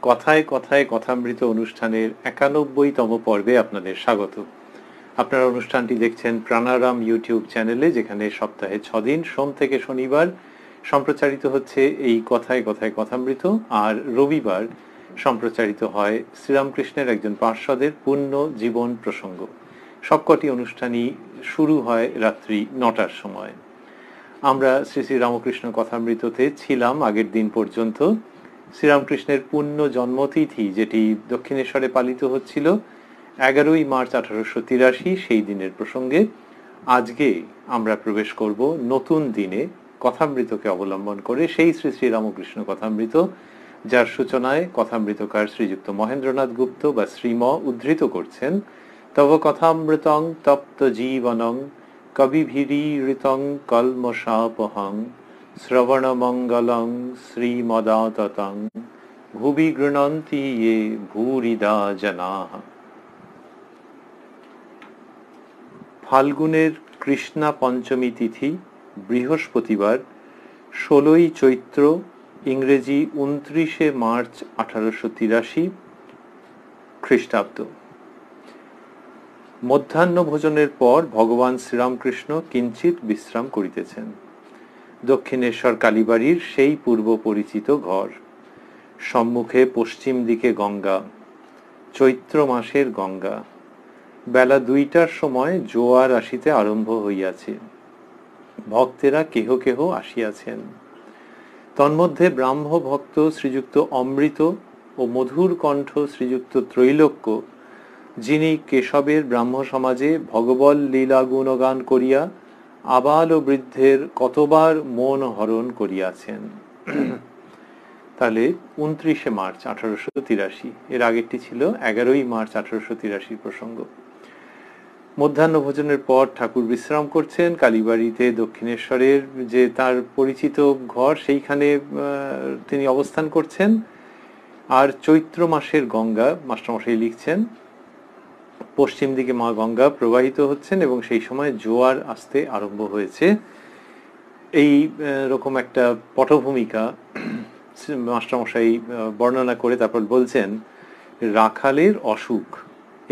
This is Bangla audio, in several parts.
কথায় কথায় কথামৃত অনুষ্ঠানের ৯১তম পর্বে আপনাদের স্বাগত। আপনারা অনুষ্ঠানটি দেখছেন প্রাণারাম ইউটিউব চ্যানেলে, যেখানে সপ্তাহে ৬ দিন সোম থেকে শনিবার সম্প্রচারিত হচ্ছে এই কথায় কথায় কথামৃত, আর রবিবার সম্প্রচারিত হয় শ্রীরামকৃষ্ণের একজন পার্ষদের পূর্ণ জীবন প্রসঙ্গ। সবকটি অনুষ্ঠানই শুরু হয় রাত্রি ৯টার সময়। আমরা শ্রী শ্রী রামকৃষ্ণ কথামৃততে ছিলাম আগের দিন পর্যন্ত। শ্রীরামকৃষ্ণের পূর্ণ জন্মতিথি, যেটি দক্ষিণেশ্বরে পালিত হচ্ছিল ১১ই মার্চ ১৮৮৩, সেই দিনের প্রসঙ্গে। আজকে আমরা প্রবেশ করব নতুন দিনে, কথামৃতকে অবলম্বন করে, সেই শ্রী শ্রী রামকৃষ্ণ কথামৃত, যার সূচনায় কথামৃতকার শ্রীযুক্ত মহেন্দ্রনাথ গুপ্ত বা শ্রীম উদ্ধৃত করছেন, তব কথামৃতং তপ্ত জীবনং কবিভিরীরিতং কলমশাপহং শ্রবণমঙ্গলং শ্রীমদাততং ভুবি গৃণন্তি ইয়ে ভূরিদা জনাঃ। ফাল্গুনের কৃষ্ণা পঞ্চমী তিথি, বৃহস্পতিবার, ১৬ই চৈত্র, ইংরেজি ২৯শে মার্চ ১৮৮৩ খ্রিস্টাব্দ। মধ্যাহ্ন ভোজনের পর ভগবান শ্রীরামকৃষ্ণ কিঞ্চিত বিশ্রাম করিতেছেন। দক্ষিণেশ্বর কালীবাড়ির সেই পূর্ব পরিচিত ঘর, সম্মুখে পশ্চিম দিকে গঙ্গা, চৈত্র মাসের গঙ্গা। বেলা ২টার সময় জোয়ার আসিতে আরম্ভ হইয়াছে। ভক্তেরা কেহ কেহ আসিয়াছেন। তন্মধ্যে ব্রাহ্ম ভক্ত শ্রীযুক্ত অমৃত ও মধুর কণ্ঠ শ্রীযুক্ত ত্রৈলোক্য, যিনি কেশবের ব্রাহ্ম সমাজে ভগবল লীলা গুণগান করিয়া আবাল ও বৃদ্ধের কতবার মন হরণ করিয়াছেন। তাহলে ২৯শে মার্চ ১৮৮৩, এর আগেরটি ছিল ১১ই মার্চ ১৮৮৩ প্রসঙ্গ। মধ্যাহ্ন ভোজনের পর ঠাকুর বিশ্রাম করছেন কালীবাড়িতে, দক্ষিণেশ্বরের যে তার পরিচিত ঘর, সেইখানে তিনি অবস্থান করছেন। আর চৈত্র মাসের গঙ্গা, মাস্টারমশাই লিখছেন, পশ্চিম দিকে মা গঙ্গা প্রবাহিত হচ্ছেন এবং সেই সময় জোয়ার আসতে আরম্ভ হয়েছে। এই রকম একটা পটভূমিকা মাস্টারমশাই বর্ণনা করে তারপর বলছেন, রাখালের অসুখ,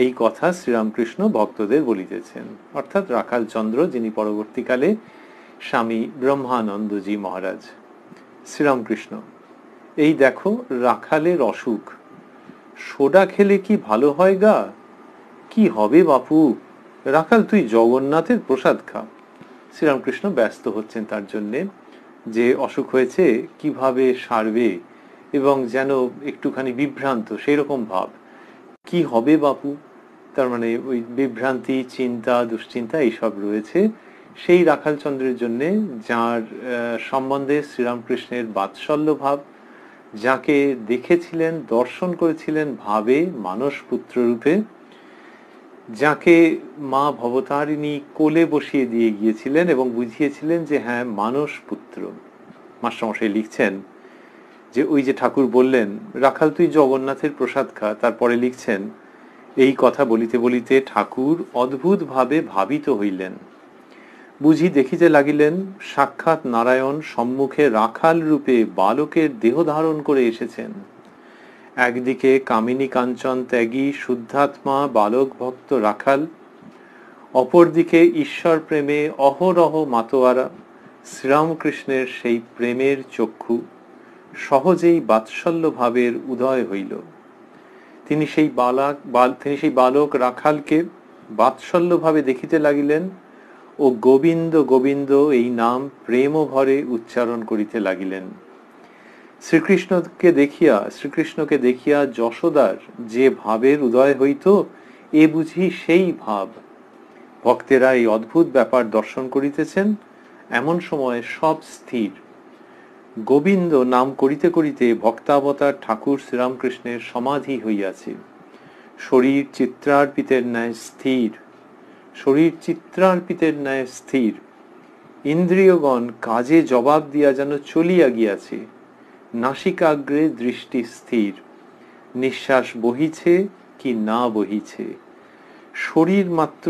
এই কথা শ্রীরামকৃষ্ণ ভক্তদের বলিতেছেন। অর্থাৎ রাখাল চন্দ্র, যিনি পরবর্তীকালে স্বামী ব্রহ্মানন্দজি মহারাজ। শ্রীরামকৃষ্ণ, এই দেখো রাখালের অসুখ, সোডা খেলে কি ভালো হয় গা? কি হবে বাপু, রাখাল তুই জগন্নাথের প্রসাদ খা। শ্রীরামকৃষ্ণ ব্যস্ত হচ্ছেন তার জন্যে, যে অসুখ হয়েছে কিভাবে সারবে, এবং যেন একটুখানি বিভ্রান্ত সেই রকম ভাব। কি হবে বাপু, তার মানে ওই বিভ্রান্তি, চিন্তা, দুশ্চিন্তা এইসব রয়েছে। সেই রাখালচন্দ্রের জন্যে, যার সম্বন্ধে শ্রীরামকৃষ্ণের বাৎসল্য ভাব, যাকে দেখেছিলেন, দর্শন করেছিলেন ভাবে মানস পুত্র রূপে, যাকে মা ভবতারিণী কোলে বসিয়ে দিয়ে গিয়েছিলেন এবং বুঝিয়েছিলেন যে হ্যাঁ মানস পুত্র। মাস্টারমশাই লিখছেন যে ওই যে ঠাকুর বললেন, রাখাল তুই জগন্নাথের প্রসাদ খা, তারপরে লিখছেন, এই কথা বলিতে বলিতে ঠাকুর অদ্ভুত ভাবে ভাবিত হইলেন। বুঝি দেখিতে লাগিলেন সাক্ষাৎ নারায়ণ সম্মুখে রাখাল রূপে বালকের দেহ ধারণ করে এসেছেন। একদিকে কামিনী কাঞ্চন ত্যাগী শুদ্ধাত্মা বালক ভক্ত রাখাল, অপরদিকে ঈশ্বর প্রেমে অহরহ মাতোয়ারা শ্রীরামকৃষ্ণের সেই প্রেমের চক্ষু। সহজেই বাৎসল্য ভাবের উদয় হইল। তিনি সেই বালক রাখালকে বাৎসল্য ভাবে দেখিতে লাগিলেন ও গোবিন্দ গোবিন্দ এই নাম প্রেম ভরে উচ্চারণ করিতে লাগিলেন। শ্রীকৃষ্ণকে দেখিয়া যশোদার যে ভাবের উদয় হইত, এ বুঝি সেই ভাব। ভক্তেরা এই অদ্ভুত ব্যাপার দর্শন করিতেছেন। এমন সময় সব স্থির। গোবিন্দ নাম করিতে করিতে ভক্তাবতার ঠাকুর শ্রীরামকৃষ্ণের সমাধি হইয়াছে। শরীর চিত্রার্পিতের ন্যায় স্থির। ইন্দ্রিয়গণ কাজে জবাব দিয়া যেন চলিয়া গিয়াছে। নাসিকাগ্রে দৃষ্টি স্থির। নিঃশ্বাস বহিছে কি না বহিছে। শরীর মাত্র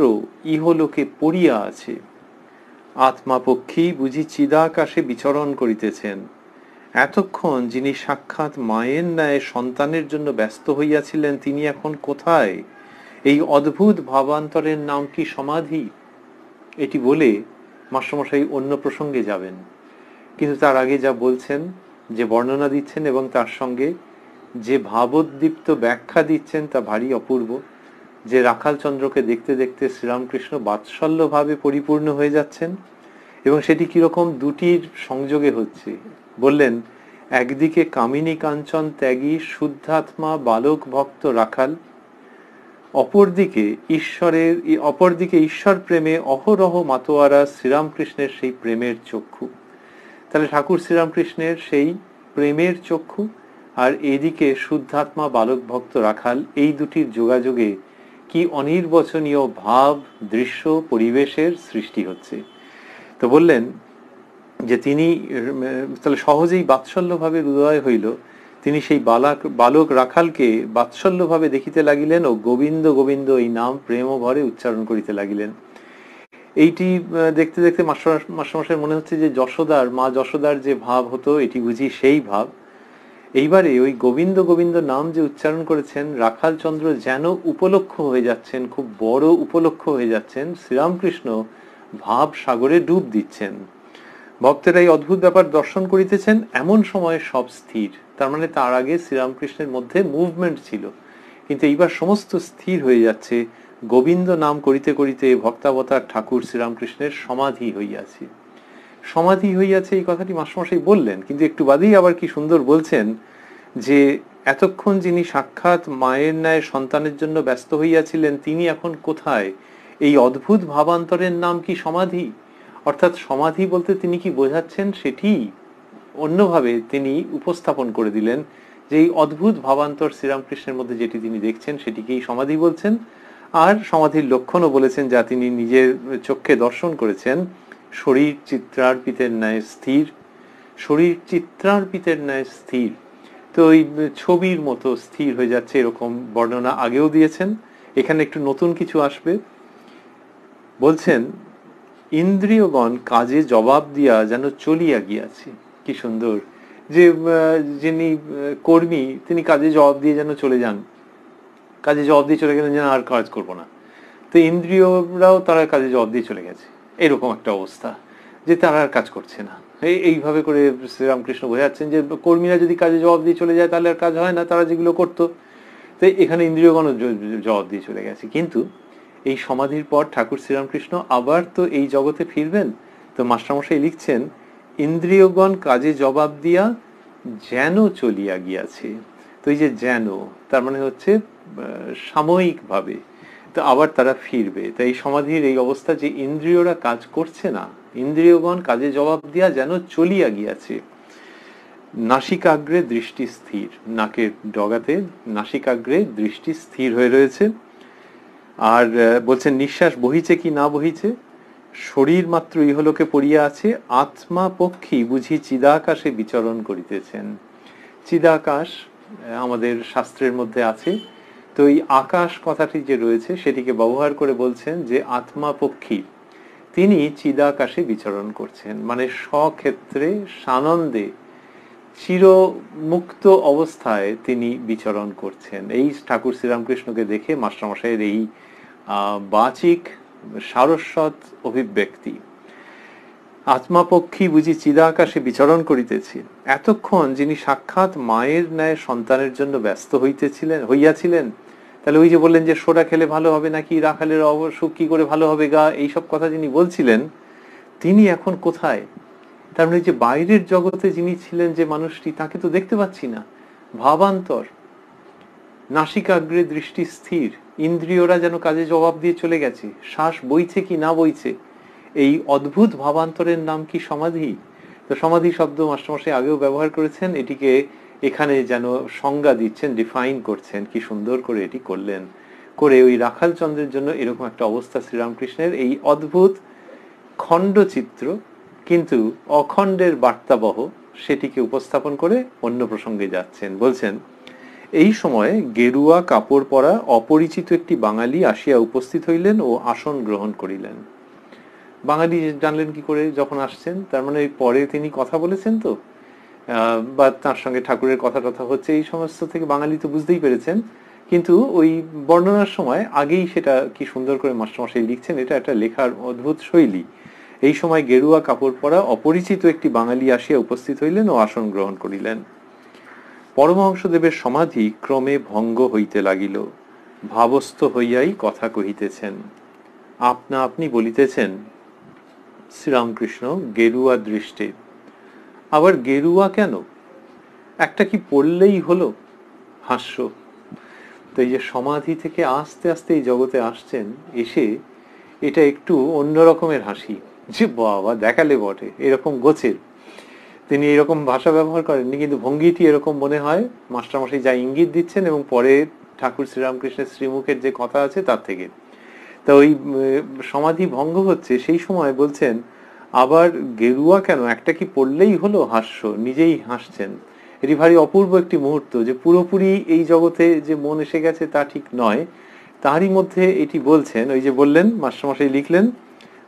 ইহলোকে পড়িয়া আছে। আত্মাপক্ষী বুঝি চিদাকাশে বিচরণ করিতেছেন। এতক্ষণ যিনি সাক্ষাৎ মায়ের ন্যায় সন্তানের জন্য ব্যস্ত হইয়াছিলেন তিনি এখন কোথায়? এই অদ্ভুত ভাবান্তরের নাম কি সমাধি? এটি বলে মাস্টারমশাই অন্য প্রসঙ্গে যাবেন, কিন্তু তার আগে যা বলছেন, যে বর্ণনা দিচ্ছেন এবং তার সঙ্গে যে ভাবোদ্দীপ্ত ব্যাখ্যা দিচ্ছেন তা ভারী অপূর্ব। যে রাখাল চন্দ্রকে দেখতে দেখতে শ্রীরামকৃষ্ণ বাৎসল্যভাবে পরিপূর্ণ হয়ে যাচ্ছেন, এবং সেটি কিরকম দুটির সংযোগে হচ্ছে বললেন। একদিকে কামিনী কাঞ্চন ত্যাগী শুদ্ধাত্মা বালক ভক্ত রাখাল, অপরদিকে ঈশ্বর প্রেমে অহরহ মাতোয়ারা শ্রীরামকৃষ্ণের সেই প্রেমের চক্ষু। তাহলে ঠাকুর শ্রীরামকৃষ্ণের সেই প্রেমের চক্ষু আর এদিকে শুদ্ধাত্মা বালক ভক্ত রাখাল, এই দুটির যোগাযোগে কি অনির্বচনীয় ভাব, দৃশ্য, পরিবেশের সৃষ্টি হচ্ছে। তো বললেন যে তিনি তাহলে সহজেই বাৎসল্যভাবে উদয় হইল। তিনি সেই বালক রাখালকে বাৎসল্যভাবে দেখিতে লাগিলেন ও গোবিন্দ গোবিন্দ এই নাম প্রেম ভরে উচ্চারণ করিতে লাগিলেন। এইটি দেখতে দেখতে মাস্টারমশাইয়ের মনে হচ্ছে যে মা যশোদার যে ভাব হতো, এটি বুঝি সেই ভাব। এইবারে ওই গোবিন্দ গোবিন্দ নাম যে উচ্চারণ করেছেন, রাখাল চন্দ্র যেন উপলক্ষ হয়ে যাচ্ছেন, খুব বড় উপলক্ষ হয়ে যাচ্ছেন। শ্রীরামকৃষ্ণ ভাব সাগরে ডুব দিচ্ছেন। ভক্তেরা এই অদ্ভুত ব্যাপার দর্শন করিতেছেন। এমন সময় সব স্থির। তার মানে তার আগে শ্রীরামকৃষ্ণের মধ্যে মুভমেন্ট ছিল, কিন্তু এইবার সমস্ত স্থির হয়ে যাচ্ছে। গোবিন্দ নাম করিতে করিতে ভক্তাবতার ঠাকুর শ্রীরামকৃষ্ণের সমাধি হইয়াছে। সমাধি হইয়াছে এই কথাটি মাস্টারমশাই বললেন, কিন্তু একটু বাদেই আবার কি সুন্দর বলছেন যে এতক্ষণ যিনি সাক্ষাৎ মায়ের ন্যায় সন্তানের জন্য ব্যস্ত হইয়াছিলেন তিনি এখন কোথায়? এই অদ্ভুত ভাবান্তরের নাম কি সমাধি। অর্থাৎ সমাধি বলতে তিনি কি বোঝাচ্ছেন সেটি অন্যভাবে তিনি উপস্থাপন করে দিলেন, যে এই অদ্ভুত ভাবান্তর শ্রীরামকৃষ্ণের মধ্যে যেটি তিনি দেখছেন সেটিকেই সমাধি বলছেন। আর সমাধির লক্ষণও বলেছেন যা তিনি নিজের চক্ষে দর্শন করেছেন। শরীর চিত্রার্পিতের ন্যায় স্থির, শরীর চিত্রার্পিতের ন্যায় স্থির। তো ওই ছবির মতো স্থির হয়ে যাচ্ছে, এরকম বর্ণনা আগেও দিয়েছেন। এখানে একটু নতুন কিছু আসবে। বলছেন ইন্দ্রিয়গণ কাজে জবাব দিয়া যেন চলিয়া গিয়াছে। কি সুন্দর যে যিনি কর্মী তিনি কাজে জবাব দিয়ে যেন চলে যান, কাজে জবাব দিয়ে চলে গেলেন যেন আর কাজ করবো না। তো ইন্দ্রিয়রাও তারা কাজে জবাব দিয়ে চলে গেছে, এরকম একটা অবস্থা যে তারা আর কাজ করছে না। এইভাবে করে শ্রীরামকৃষ্ণ বোঝাচ্ছেন যে কর্মীরা যদি কাজে জবাব দিয়ে চলে যায় তাহলে আর কাজ হয় না, তারা যেগুলো করতো। তো এখানে ইন্দ্রিয়গণ জবাব দিয়ে চলে গেছে। কিন্তু এই সমাধির পর ঠাকুর শ্রীরামকৃষ্ণ আবার তো এই জগতে ফিরবেন। তো মাস্টারমশাই লিখছেন ইন্দ্রিয়গণ কাজে জবাব দিয়া যেন চলিয়া গিয়াছে। তো এই যে যেন, তার মানে হচ্ছে সাময়িকভাবে, তো আবার তারা ফিরবে। তাই এই সমাধির এই অবস্থা যে ইন্দ্রিয়রা কাজ করছে না, ইন্দ্রিয়গণ কাজে জবাব দিয়া যেন চলিয়া গিয়াছে। নাসিকাগ্রে দৃষ্টি স্থির, নাকের ডগাতে নাসিকাগ্রে দৃষ্টি স্থির হয়ে রয়েছে। আর বলছেন নিঃশ্বাস বহিছে কি না বহিছে, শরীর মাত্র ইহলোকে পড়িয়া আছে, আত্মা পক্ষী বুঝি চিদাকাশে বিচরণ করিতেছেন। চিদাকাশ আমাদের শাস্ত্রের মধ্যে আছে। তো এই আকাশ কথাটি যে রয়েছে সেটিকে ব্যবহার করে বলছেন যে আত্মা পক্ষী তিনি চিদাকাশে বিচরণ করছেন, মানে স্বক্ষেত্রে সানন্দে চিরমুক্ত অবস্থায় তিনি বিচরণ করছেন। এই ঠাকুর শ্রীরামকৃষ্ণকে দেখে মাস্টারমশাইয়ের এই বাচিক সারস্বত অভিব্যক্তি, আত্মাপক্ষী বুঝি চিদাকাশে বিচরণ করিতেছি। এতক্ষণ যিনি সাক্ষাৎ মায়ের ন্যায় সন্তানের জন্য ব্যস্ত হইয়াছিলেন, তাহলে ওই যে বললেন যে সোডা খেলে ভালো হবে নাকি, রাখালের অবসুখ কি করে ভালো হবে গা, এইসব কথা যিনি বলছিলেন তিনি এখন কোথায়? তার মানে যে বাইরের জগতে যিনি ছিলেন যে মানুষটি, তাকে তো দেখতে পাচ্ছি না। ভাবান্তর, নাসিকাগ্রে দৃষ্টি স্থির, ইন্দ্রিয়রা যেন কাজে জবাব দিয়ে চলে গেছে, শ্বাস বইছে কি না বইছে, এই অদ্ভুত ভাবান্তরের নাম কি সমাধি। তো সমাধি শব্দ মাস্টারমশাই আগেও ব্যবহার করেছেন, এটিকে এখানে যেন সংজ্ঞা দিচ্ছেন, ডিফাইন করছেন। কি সুন্দর করে এটি করলেন, করে ওই রাখাল চন্দ্রের জন্য এরকম একটা অবস্থা শ্রীরামকৃষ্ণের এই অদ্ভুত খণ্ডচিত্র কিন্তু অখণ্ডের বার্তাবহ, সেটিকে উপস্থাপন করে অন্য প্রসঙ্গে যাচ্ছেন। বলছেন এই সময়ে গেরুয়া কাপড় পরা অপরিচিত একটি বাঙালি আসিয়া উপস্থিত হইলেন ও আসন গ্রহণ করিলেন। বাঙালি জানলেন কি করে যখন আসছেন? তার মানে পরে তিনি কথা বলেছেন। তো বা তার সঙ্গে ঠাকুরের কথা টথা হচ্ছে, এই সমস্ত থেকে বাঙালি তো বুঝতেই পেরেছেন। কিন্তু ওই বর্ণনার সময় আগেই সেটা কি সুন্দর করে মাস্টারমশাই লিখছেন, এটা একটা লেখার অদ্ভুত শৈলী। এই সময় গেরুয়া কাপড় পরা অপরিচিত একটি বাঙালি আসিয়া উপস্থিত হইলেন ও আসন গ্রহণ করিলেন। পরমহংসদেবের সমাধি ক্রমে ভঙ্গ হইতে লাগিল, ভাবস্থ হইয়াই কথা কহিতেছেন, আপনা আপনি বলিতেছেন। শ্রীরামকৃষ্ণ গেরুয়া দৃষ্টে। আবার গেরুয়া কেন, একটা কি পড়লেই হলো? হাস্য। তো এই যে সমাধি থেকে আস্তে আস্তে এই জগতে আসছেন, এসে এটা একটু অন্য রকমের হাসি, যে বাবা দেখালে বটে, এরকম গোছের। তিনি এরকম ভাষা ব্যবহার করেননি, কিন্তু ভঙ্গিটি এরকম মনে হয় মাস্টারমশাই যা ইঙ্গিত দিচ্ছেন এবং পরে ঠাকুর শ্রীরামকৃষ্ণের শ্রীমুখের যে কথা আছে তার থেকে। তা ওই সমাধি ভঙ্গ হচ্ছে সেই সময় বলছেন আবার গেরুয়া কেন, একটা কি পড়লেই হলো? হাস্য, নিজেই হাসছেন। এটি ভারী অপূর্ব একটি মুহূর্ত, যে পুরোপুরি এই জগতে যে মন এসে গেছে তা ঠিক নয়, তারই মধ্যে এটি বলছেন। ওই যে বললেন, মাস্টারমশাই লিখলেন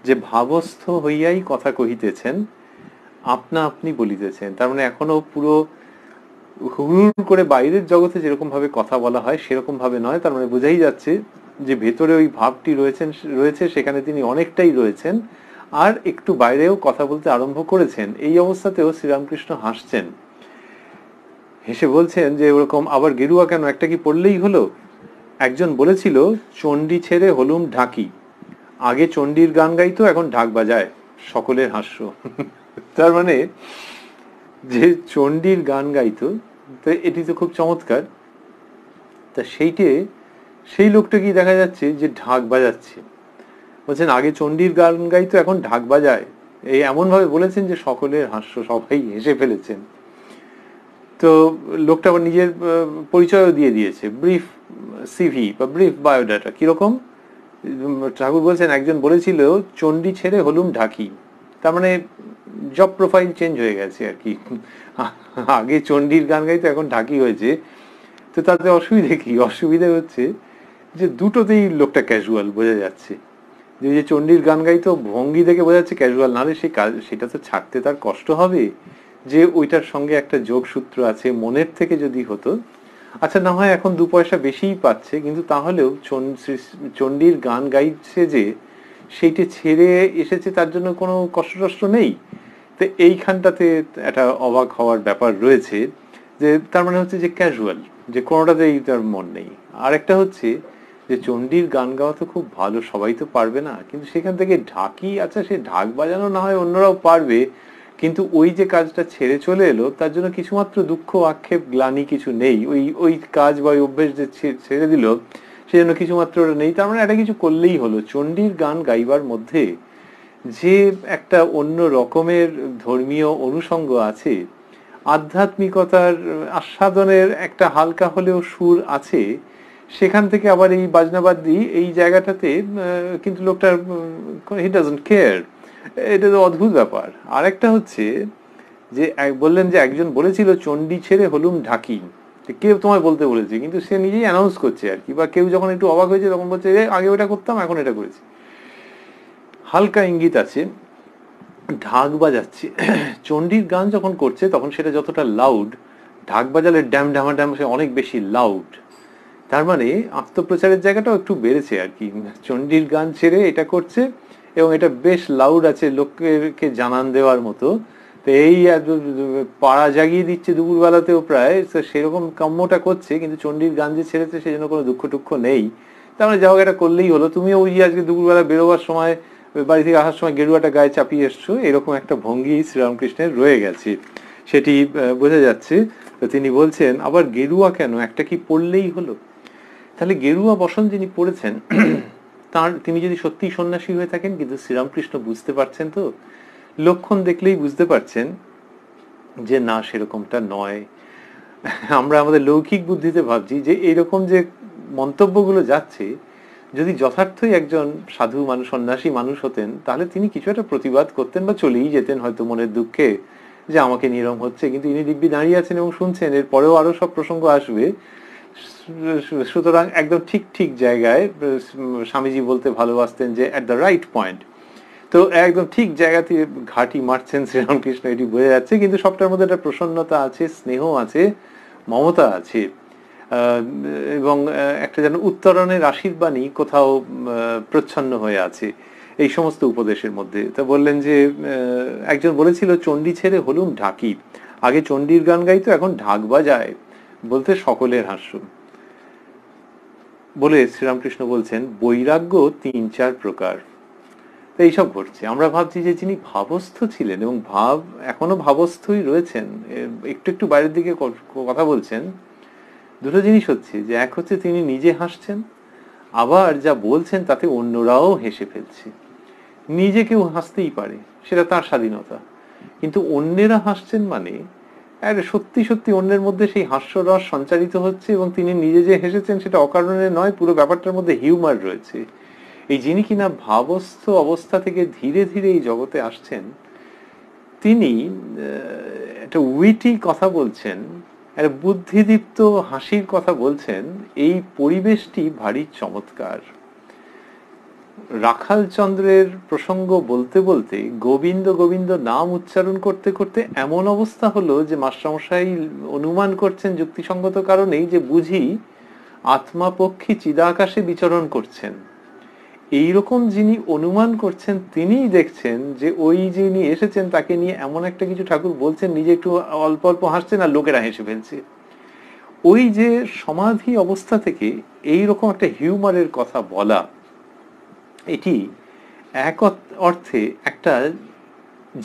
যে ভাবস্থ হইয়াই কথা কহিতেছেন, আপনা আপনি বলিতেছেন। তার মানে এখনো পুরো হুড় করে বাইরের জগতে যেরকম ভাবে কথা বলা হয় সেরকম ভাবে নয়। তার মানে বোঝাই যাচ্ছে যে ভেতরে ওই ভাবটি রয়েছে, সেখানে তিনি অনেকটাই রয়েছেন, আর একটু বাইরেও কথা বলতে আরম্ভ করেছেন। এই অবস্থাতেও শ্রীরামকৃষ্ণ হাসছেন, হেসে বলছেন যে ওরকম আবার গেরুয়া কেন, একটা কি পড়লেই হলো? একজন বলেছিল চণ্ডী ছেড়ে হলুম ঢাকি, আগে চণ্ডীর গান গাইতো, এখন ঢাক বাজায়। সকলের হাস্য। তার মানে যে চণ্ডীর গান গাইতো, তো এটি তো খুব চমৎকার। তা সেই লোকটা কি দেখা যাচ্ছে যে ঢাক বাজাচ্ছে। বলছেন আগে চণ্ডীর গান গাইতো, এখন ঢাক বাজায়। এই এমন ভাবে বলেছেন যে সকলের হাস্য, সবাই হেসে ফেলেছেন। তো লোকটা আবার নিজের পরিচয়ও দিয়ে দিয়েছে, ব্রিফ সিভি বা ব্রিফ বায়োডাটা কিরকম। ঠাকুর বলছেন একজন বলেছিল চণ্ডী ছেড়ে হলুম ঢাকি, তার মানে জব প্রোফাইল চেঞ্জ হয়ে গেছে আর কি। আগে চণ্ডীর গান গাইতো, এখন ঢাকি হয়েছে। তো তাতে অসুবিধে কি? অসুবিধা হচ্ছে যে দুটোতেই লোকটা ক্যাজুয়াল বোঝা যাচ্ছে। যে চণ্ডীর গান গাইতো ভঙ্গি দেখে বোঝা যাচ্ছে ক্যাজুয়াল, নাহলে সেটা তো ছাড়তে তার কষ্ট হবে। যে ওইটার সঙ্গে একটা যোগসূত্র আছে, মনের থেকে যদি হতো, আচ্ছা না হয় এখন 2 পয়সা বেশিই পাচ্ছে, কিন্তু তাহলেও চণ্ডীর গান গাইছে যে সেইটা ছেড়ে এসেছে, তার জন্য কোনো কষ্ট টষ্ট নেই। তো এইখানটাতে একটা অবাক হওয়ার ব্যাপার রয়েছে, যে তার মানে হচ্ছে যে ক্যাজুয়াল, যে কোনোটাতেই তার মন নেই। আর একটা হচ্ছে যে চণ্ডীর গান গাওয়া তো খুব ভালো, সবাই তো পারবে না, কিন্তু সেখান থেকে ঢাকি, আচ্ছা সে ঢাক বাজানো না হয় অন্যরাও পারবে, কিন্তু ওই যে কাজটা ছেড়ে চলে এলো, তার জন্য কিছুমাত্র দুঃখ আক্ষেপ গ্লানি কিছু নেই। ওই কাজ বা ওই অভ্যেস যে ছেড়ে দিল, সেজন্য কিছুমাত্র ওটা নেই। তার মানে একটা কিছু করলেই হলো। চণ্ডীর গান গাইবার মধ্যে যে একটা অন্য রকমের ধর্মীয় অনুষঙ্গ আছে, আধ্যাত্মিকতার আস্বাদনের একটা হালকা হলেও সুর আছে, সেখান থেকে আবার এই বাজনাবাদ্যি এই জায়গাটাতে কিন্তু লোকটার হি ডাজন্ট কেয়ার। এটা তো অদ্ভুত ব্যাপার। আরেকটা হচ্ছে যে বললেন যে একজন বলেছিল চণ্ডী ছেড়ে হলুম ঢাকি, কেউ তোমায় বলতে বলেছে, কিন্তু সে নিজেই অ্যানাউন্স করছে আর কি, বা কেউ যখন একটু অবাক হয়েছে তখন বলছে আগে ওটা করতাম, এখন এটা করেছি। হালকা ইঙ্গিত আছে ঢাক বাজাচ্ছে। চণ্ডীর গান যখন করছে তখন সেটা যতটা লাউড, ঢাক বাজালে ড্যাম ড্যামা ড্যাম সে অনেক বেশি লাউড। তার মানে আত্মপ্রচারের জায়গাটাও একটু বেড়েছে আর কি। চণ্ডীর গান ছেড়ে এটা করছে এবং এটা বেশ লাউড আছে, লোককে জানান দেওয়ার মতো। তো এই পাড়া জাগিয়ে দিচ্ছে দুপুরবেলাতেও প্রায়, সেরকম কাম্যটা করছে, কিন্তু চণ্ডীর গান যে ছেড়েছে সেজন্য কোনো দুঃখ টুক্ষ নেই। তার মানে যা হোক এটা করলেই হলো। তুমিও ওই আজকে দুপুরবেলা বেরোবার সময়, বাড়ি থেকে আসার সময় গেরুয়াটা গায়ে চাপিয়ে এসছো, এরকম একটা ভঙ্গি শ্রীরামকৃষ্ণের রয়ে গেছে, সেটি বোঝা যাচ্ছে। তো তিনি বলছেন আবার গেরুয়া কেন, একটা কি পড়লেই হলো? তাহলে গেরুয়া বসন যিনি পড়েছেন, তিনি যদি সত্যিই সন্ন্যাসী হয়ে থাকেন, কিন্তু শ্রীরামকৃষ্ণ বুঝতে পারছেন, তো লক্ষণ দেখলেই বুঝতে পারছেন যে না, সেরকমটা নয়। আমরা আমাদের লৌকিক বুদ্ধিতে ভাবছি যে এইরকম যে মন্তব্যগুলো যাচ্ছে, যদি যথার্থই একজন সাধু মানুষ, সন্ন্যাসী মানুষ হতেন, তাহলে তিনি কিছু একটা প্রতিবাদ করতেন বা চলেই যেতেন হয়তো মনের দুঃখে যে আমাকে নিরম হচ্ছে। কিন্তু ইনি দিব্যি দাঁড়িয়ে আছেন এবং শুনছেন, এর পরেও আরো সব প্রসঙ্গ আসবে। সুতরাং একদম ঠিক ঠিক জায়গায় স্বামীজি বলতে ভালোবাসতেন যে অ্যাট দ্য রাইট পয়েন্ট। তো একদম ঠিক জায়গাতে ঘাঁটি মারছেন শ্রীরামকৃষ্ণ, এটি বোঝা যাচ্ছে। কিন্তু সবটার মধ্যে একটা প্রসন্নতা আছে, স্নেহ আছে, মমতা আছে, এবং একটা যেন উত্তরণের আশীর্বাণী কোথাও প্রচ্ছন্ন হয়ে আছে এই সমস্ত উপদেশের মধ্যে। তা বললেন যে একজন বলেছিল, চণ্ডী ছেড়ে হলুম ঢাকি। আগে চণ্ডীর গান গাইতো, এখন ঢাক বাজায়, বলতে সকলের হাস্য। বলে শ্রীরামকৃষ্ণ বলছেন, বৈরাগ্য ৩-৪ প্রকার। তো এইসব ঘটছে। আমরা ভাবছি যে যিনি ভাবস্থ ছিলেন এবং এখনো ভাবস্থই রয়েছেন, একটু একটু বাইরের দিকে কথা বলছেন, দুটো জিনিস হচ্ছে যে এক হচ্ছে তিনি নিজে হাসছেন, আবার যা বলছেন তাতে অন্যরাও হেসে ফেলছে। নিজে কেউ হাসতেই পারে, সেটা তার স্বাধীনতা, কিন্তু অন্যেরা হাসছেন মানে সত্যি সত্যি অন্যের মধ্যে সেই হাস্যরস সঞ্চারিত হচ্ছে, এবং তিনি নিজে যে হেসেছেন সেটা অকারণে নয়, পুরো ব্যাপারটার মধ্যে হিউমার রয়েছে। এই যিনি কিনা ভাবস্থ অবস্থা থেকে ধীরে ধীরে এই জগতে আসছেন, তিনি একটা উইটি কথা বলছেন, একটা বুদ্ধিদীপ্ত হাসির কথা বলছেন। এই পরিবেশটি ভারী চমৎকার। রাখাল চন্দ্রের প্রসঙ্গ বলতে বলতে গোবিন্দ গোবিন্দ নাম উচ্চারণ করতে করতে এমন অবস্থা হলো যে মাস্টারমশাই অনুমান করছেন যুক্তিসঙ্গত কারণেই যে বুঝি আত্মাপক্ষী চিদাকাশে বিচরণ করছেন। এইরকম যিনি অনুমান করছেন তিনিই দেখছেন যে ওই যিনি এসেছেন তাকে নিয়ে এমন একটা কিছু ঠাকুর বলছেন, নিজে একটু অল্প অল্প হাসছেন আর লোকেরা হেসে ফেলছে। ওই যে সমাধি অবস্থা থেকে এইরকম একটা হিউমারের কথা বলা, এটি এক অর্থে একটা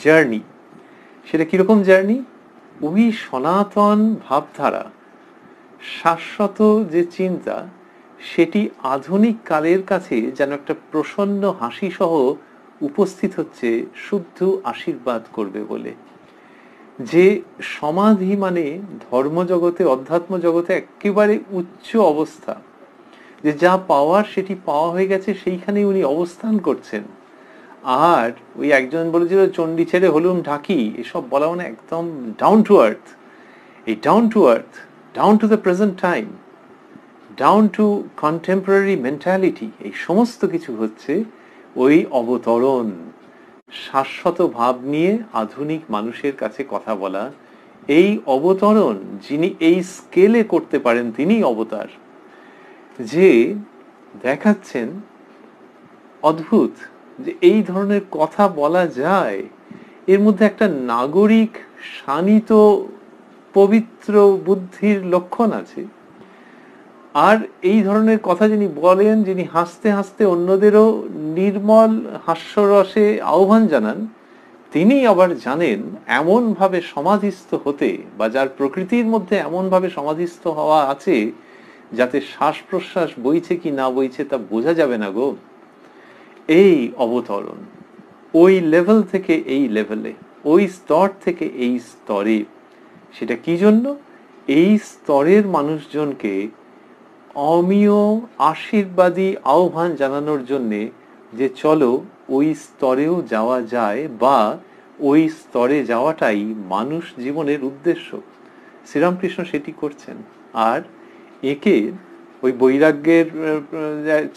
জার্নি। সেটা কিরকম জার্নি? ওই সনাতন ভাবধারা, শাশ্বত যে চিন্তা, সেটি আধুনিক কালের কাছে যেন একটা প্রসন্ন হাসি সহ উপস্থিত হচ্ছে, শুদ্ধ আশীর্বাদ করবে বলে। যে সমাধি মানে ধর্মজগতে, অধ্যাত্ম জগতে একেবারে উচ্চ অবস্থা, যে যা পাওয়ার সেটি পাওয়া হয়ে গেছে, সেইখানে উনি অবস্থান করছেন। আর ওই একজন বলেছিল চণ্ডী ছেড়ে হলুম ঢাকি, এসব বলা মানে একদম ডাউন টু আর্থ। এই down to earth, down to the present time, down to contemporary mentality, এই সমস্ত কিছু হচ্ছে ওই অবতরণ। শাশ্বত ভাব নিয়ে আধুনিক মানুষের কাছে কথা বলা, এই অবতরণ যিনি এই স্কেলে করতে পারেন তিনি অবতার। যে দেখাচ্ছেন অদ্ভুত যে এই ধরনের কথা বলা যায়, এর মধ্যে একটা নাগরিক শানিত পবিত্র বুদ্ধির লক্ষণ আছে। আর এই ধরনের কথা যিনি বলেন, যিনি হাসতে হাসতে অন্যদেরও নির্মল হাস্যরসে আহ্বান জানান, তিনি আবার জানেন এমন ভাবে সমাধিস্থ হতে, বা যার প্রকৃতির মধ্যে এমন ভাবে সমাধিস্থ হওয়া আছে যাতে শ্বাস প্রশ্বাস বইছে কি না বইছে তা বোঝা যাবে না গো। এই অবতরণ ওই লেভেল থেকে এই লেভেলে, ওই স্তর থেকে এই স্তরে। সেটা কি জন্য? এই স্তরের মানুষজনকে অমীয় আশীর্বাদী আহ্বান জানানোর জন্যে, যে চলো ওই স্তরেও যাওয়া যায়, বা ওই স্তরে যাওয়াটাই মানুষ জীবনের উদ্দেশ্য। শ্রীরামকৃষ্ণ সেটি করছেন। আর একে ওই বৈরাগ্যের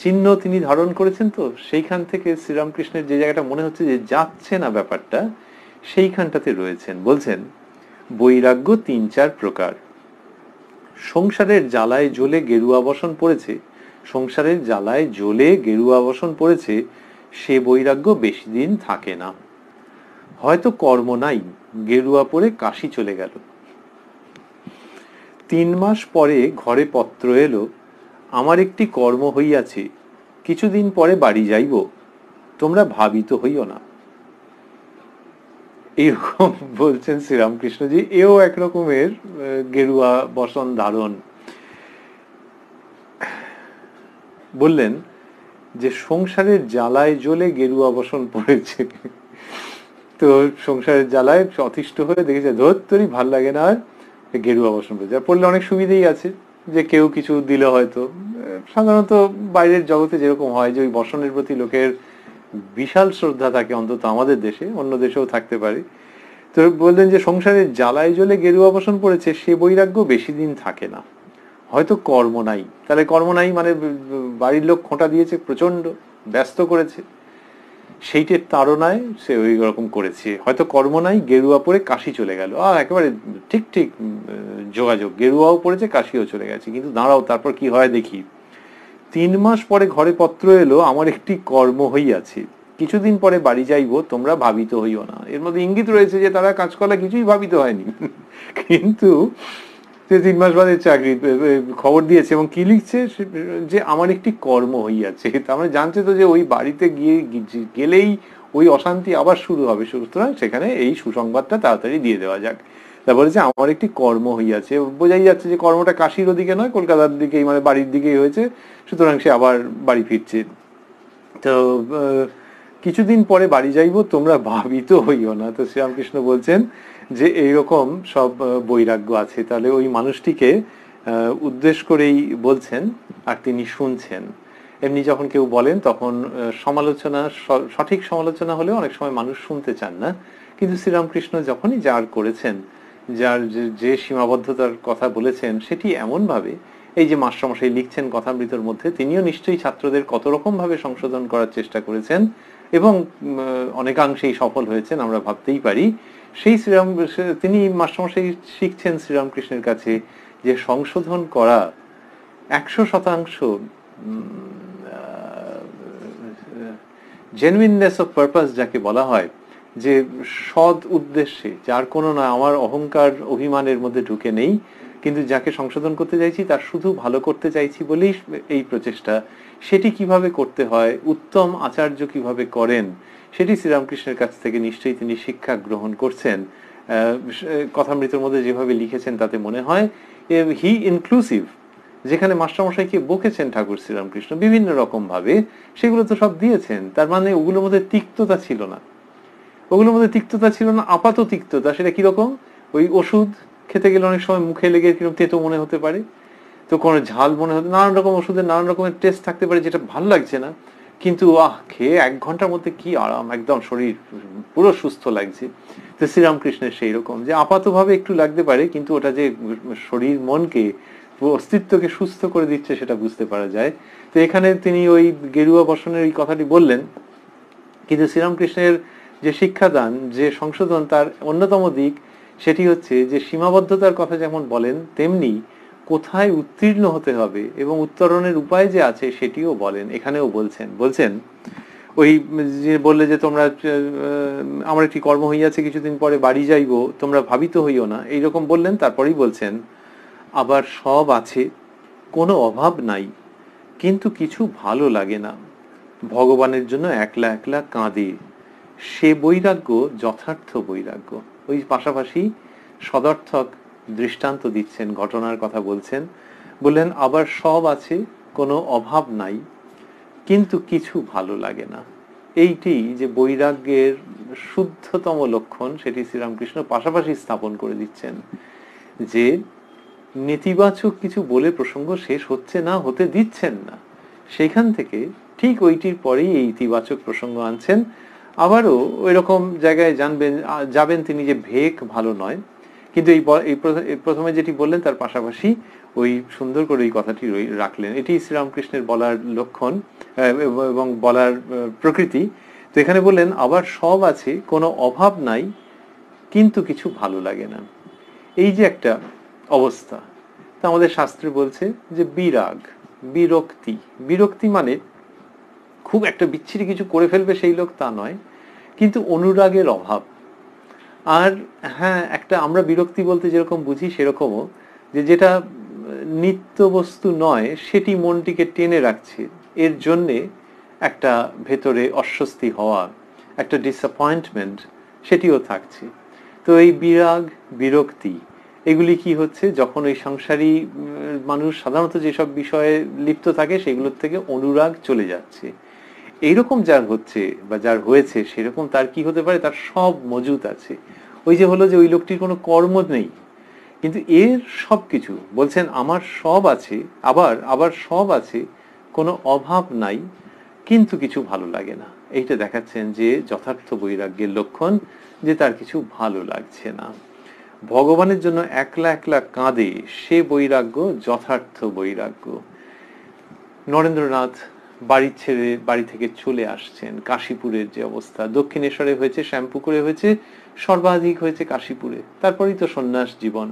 চিহ্ন তিনি ধারণ করেছেন। তো সেইখান থেকে শ্রীরামকৃষ্ণের যে জায়গাটা মনে হচ্ছে যে যাচ্ছে না ব্যাপারটা, সেইখানটাতে রয়েছেন। বলছেন, বৈরাগ্য ৩-৪ প্রকার। সংসারের জ্বালায় জ্বলে গেরুয়া বসন পড়েছে, সংসারের জ্বালায় জ্বলে গেরুয়া বসন পড়েছে, সে বৈরাগ্য বেশি দিন থাকে না। হয়তো কর্ম নাই, গেরুয়া পরে কাশি চলে গেল। ৩ মাস পরে ঘরে পত্র এলো, আমার একটি কর্ম হইয়াছে, কিছুদিন পরে বাড়ি যাইব, তোমরা ভাবিত হইও না। এরকম বলছেন শ্রীরামকৃষ্ণজি। এও একরকমের গেরুয়া বসন ধারণ। বললেন যে সংসারের জ্বালায় জ্বলে গেরুয়া বসন পড়েছে। তো সংসারের জ্বালায় অতিষ্ঠ হয়ে দেখেছে ধরতরই ভাল লাগে না, আর গেরুয়া বসন পড়েছে। পড়লে অনেক সুবিধেই আছে, যে কেউ কিছু দিল হয়তো, সাধারণত বাইরের জগতে যেরকম হয় যে ওই বসনের প্রতি লোকের বিশাল শ্রদ্ধা থাকে, অন্তত আমাদের দেশে, অন্য দেশেও থাকতে পারে। তো বললেন যে সংসারের জ্বালায় জ্বলে গেরুয়া বসন পড়েছে, সে বৈরাগ্য বেশি দিন থাকে না। হয়তো কর্ম নাই। তাহলে কর্ম নাই মানে বাড়ির লোক খোঁটা দিয়েছে, প্রচন্ড ব্যস্ত করেছে। সেইটের তাড়নায় সে ওই রকম করেছে, হয়তো কর্ম নাই, গেরুয়া পরে কাশি চলে গেল, একেবারে ঠিক ঠিক যোগাযোগ, গেরুয়াও পড়েছে কাশিও চলে গেছে। কিন্তু দাঁড়াও, তারপর কি হয় দেখি। 3 মাস পরে ঘরে পত্র এলো, আমার একটি কর্ম হইয়াছে, কিছুদিন পরে বাড়ি যাইব, তোমরা ভাবিত হইও না। এর মধ্যে ইঙ্গিত রয়েছে যে তারা কাজকলা কিছুই ভাবিত হয়নি, কিন্তু 3 মাস বাদে চাকরি খবর দিয়েছে। এবং কি লিখছে যে আমার একটি কর্ম হইয়াছে, তার মানে জানছে তো যে ওই বাড়িতে গেলেই ওই অশান্তি আবার শুরু হবে, সুতরাং সেখানে এই সুসংবাদটা তাড়াতাড়ি দিয়ে দেওয়া যাক। তারপরে বলেছে আমার একটি কর্ম হইয়াছে, বোঝাই যাচ্ছে যে কর্মটা কাশির ওদিকে নয়, কলকাতার দিকেই, মানে বাড়ির দিকেই হয়েছে, সুতরাং সে আবার বাড়ি ফিরছে। তো কিছুদিন পরে বাড়ি যাইব, তোমরা ভাবিত হইও না। তো শ্রীরামকৃষ্ণ বলছেন যে এইরকম সব বৈরাগ্য আছে। তাহলে ওই মানুষটিকে উদ্দেশ্য করেই বলছেন, আর তিনি শুনছেন। এমনি যখন কেউ বলেন তখন সমালোচনা, সঠিক সমালোচনা হলেও অনেক সময় মানুষ শুনতে চান না, কিন্তু শ্রীরামকৃষ্ণ যখনই যার করেছেন, যার যে সীমাবদ্ধতার কথা বলেছেন, সেটি এমনভাবে, এই যে মাস্টারমশাই লিখছেন কথামৃতর মধ্যে, তিনিও নিশ্চয়ই ছাত্রদের কত রকম ভাবে সংশোধন করার চেষ্টা করেছেন এবং অনেকাংশেই সফল হয়েছেন আমরা ভাবতেই পারি। সেই তিনি মাস্টারমশাই শিখছেন শ্রীরামকৃষ্ণের কাছে যে সংশোধন করা 100% জেনুইননেস অফ পারপাস যাকে বলা হয়, যে সৎ উদ্দেশ্যে, যার কোনো না আমার অহংকার অভিমানের মধ্যে ঢুকে নেই, কিন্তু যাকে সংশোধন করতে চাইছি তার শুধু ভালো করতে চাইছি বলেই এই প্রচেষ্টা, সেটি কিভাবে করতে হয়, উত্তম আচার্য কিভাবে করেন, সেটি শ্রীরামকৃষ্ণের কাছ থেকে নিশ্চয়ই তিনি শিক্ষা গ্রহণ করছেন। কথামৃতের মধ্যে যেভাবে লিখেছেন তাতে মনে হয় হি ইনক্লুসিভ। যেখানে মাস্টারমশাইকে বকেছেন ঠাকুর শ্রীরামকৃষ্ণ বিভিন্ন রকম ভাবে, সেগুলো তো সব দিয়েছেন। তার মানে ওগুলোর মধ্যে তিক্ততা ছিল না, ওগুলোর মধ্যে তিক্ততা ছিল না, আপাত তিক্ততা। সেটা কিরকম, ওই ওষুধ খেতে গেলে অনেক সময় মুখে লেগে কিরকম তেতো মনে হতে পারে, তো কোনো ঝাল মনে হতে, নানান রকম ওষুধের নানান রকমের টেস্ট থাকতে পারে যেটা ভালো লাগছে না, কিন্তু খেয়ে 1 ঘন্টার মধ্যে কি আরাম, একদম শরীর পুরো সুস্থ লাগছে। তো শ্রীরামকৃষ্ণের সেই রকম, যে আপাতভাবে একটু লাগতে পারে, কিন্তু ওটা যে শরীর মনকে, অস্তিত্বকে সুস্থ করে দিচ্ছে সেটা বুঝতে পারা যায়। তো এখানে তিনি ওই গেরুয়া বসনের এই কথাটি বললেন, কিন্তু শ্রীরামকৃষ্ণের যে শিক্ষাদান, যে সংশোধন, তার অন্যতম দিক সেটি হচ্ছে যে সীমাবদ্ধতার কথা যেমন বলেন, তেমনি কোথায় উত্তীর্ণ হতে হবে এবং উত্তরণের উপায় যে আছে সেটিও বলেন। এখানেও বলছেন ওই যে বললে যে তোমরা আমার একটি কর্ম হইয়াছে, কিছুদিন পরে বাড়ি যাইব, তোমরা ভাবিত হইও না, এইরকম বললেন। তারপরেই বলছেন আবার সব আছে, কোনো অভাব নাই, কিন্তু কিছু ভালো লাগে না, ভগবানের জন্য একলা একলা কাঁদে, সে বৈরাগ্য যথার্থ বৈরাগ্য। ওই পাশাপাশি সদর্থক দৃষ্টান্ত দিচ্ছেন, ঘটনার কথা বলছেন। বললেন আবার সব আছে, কোনো অভাব নাই, কিন্তু কিছু ভালো লাগে না। এইটি যে বৈরাগ্যের শুদ্ধতম লক্ষণ, সেটি শ্রীরামকৃষ্ণ পাশাপাশি স্থাপন করে দিচ্ছেন, যে নেতিবাচক কিছু বলে প্রসঙ্গ শেষ হচ্ছে না, হতে দিচ্ছেন না, সেইখান থেকে ঠিক ওইটির পরেই এই ইতিবাচক প্রসঙ্গ আনছেন। আবারও ওই রকম জায়গায় যাবেন তিনি যে ভেক ভালো নয়, কিন্তু এই প্রথমে যেটি বললেন তার পাশাপাশি ওই সুন্দর করে এই কথাটি রাখলেন। এটি শ্রীরামকৃষ্ণের বলার লক্ষণ এবং বলার প্রকৃতি। তো এখানে বললেন আবার সব আছে, কোনো অভাব নাই, কিন্তু কিছু ভালো লাগে না। এই যে একটা অবস্থা, তা আমাদের শাস্ত্রে বলছে যে বিরাগ, বিরক্তি। বিরক্তি মানে খুব একটা বিচ্ছিরি কিছু করে ফেলবে সেই লোক তা নয়, কিন্তু অনুরাগের অভাব। আর হ্যাঁ, একটা আমরা বিরক্তি বলতে যেরকম বুঝি সেরকমও, যে যেটা নিত্য বস্তু নয় সেটি মনটিকে টেনে রাখছে, এর জন্যে একটা ভেতরে অস্বস্তি হওয়া, একটা ডিসঅ্যাপয়েন্টমেন্ট সেটিও থাকছে। তো এই বিরাগ, বিরক্তি, এগুলি কি হচ্ছে, যখন ওই সংসারী মানুষ সাধারণত যেসব বিষয়ে লিপ্ত থাকে সেগুলোর থেকে অনুরাগ চলে যাচ্ছে। এইরকম যার হচ্ছে বা যার হয়েছে, সেরকম তার কি হতে পারে, তার সব মজুত আছে। ওই যে হলো যে ওই লোকটির কোনো কর্ম নেই, কিন্তু এর সব কিছু বলছেন আমার সব আছে, আবার সব আছে, কোনো অভাব নাই, কিন্তু কিছু ভালো লাগে না। এইটা দেখাচ্ছেন যে যথার্থ বৈরাগ্যের লক্ষণ, যে তার কিছু ভালো লাগছে না। ভগবানের জন্য একলা একলা কাঁদে, সে বৈরাগ্য যথার্থ বৈরাগ্য। নরেন্দ্রনাথ বাড়ি ছেড়ে বাড়ি থেকে চলে আসছেন। কাশীপুরের যে অবস্থা, দক্ষিণেশ্বরে হয়েছে, শ্যামপুকুরে হয়েছে, সর্বাধিক হয়েছে কাশীপুরে। তারপরেই তো সন্ন্যাস জীবন।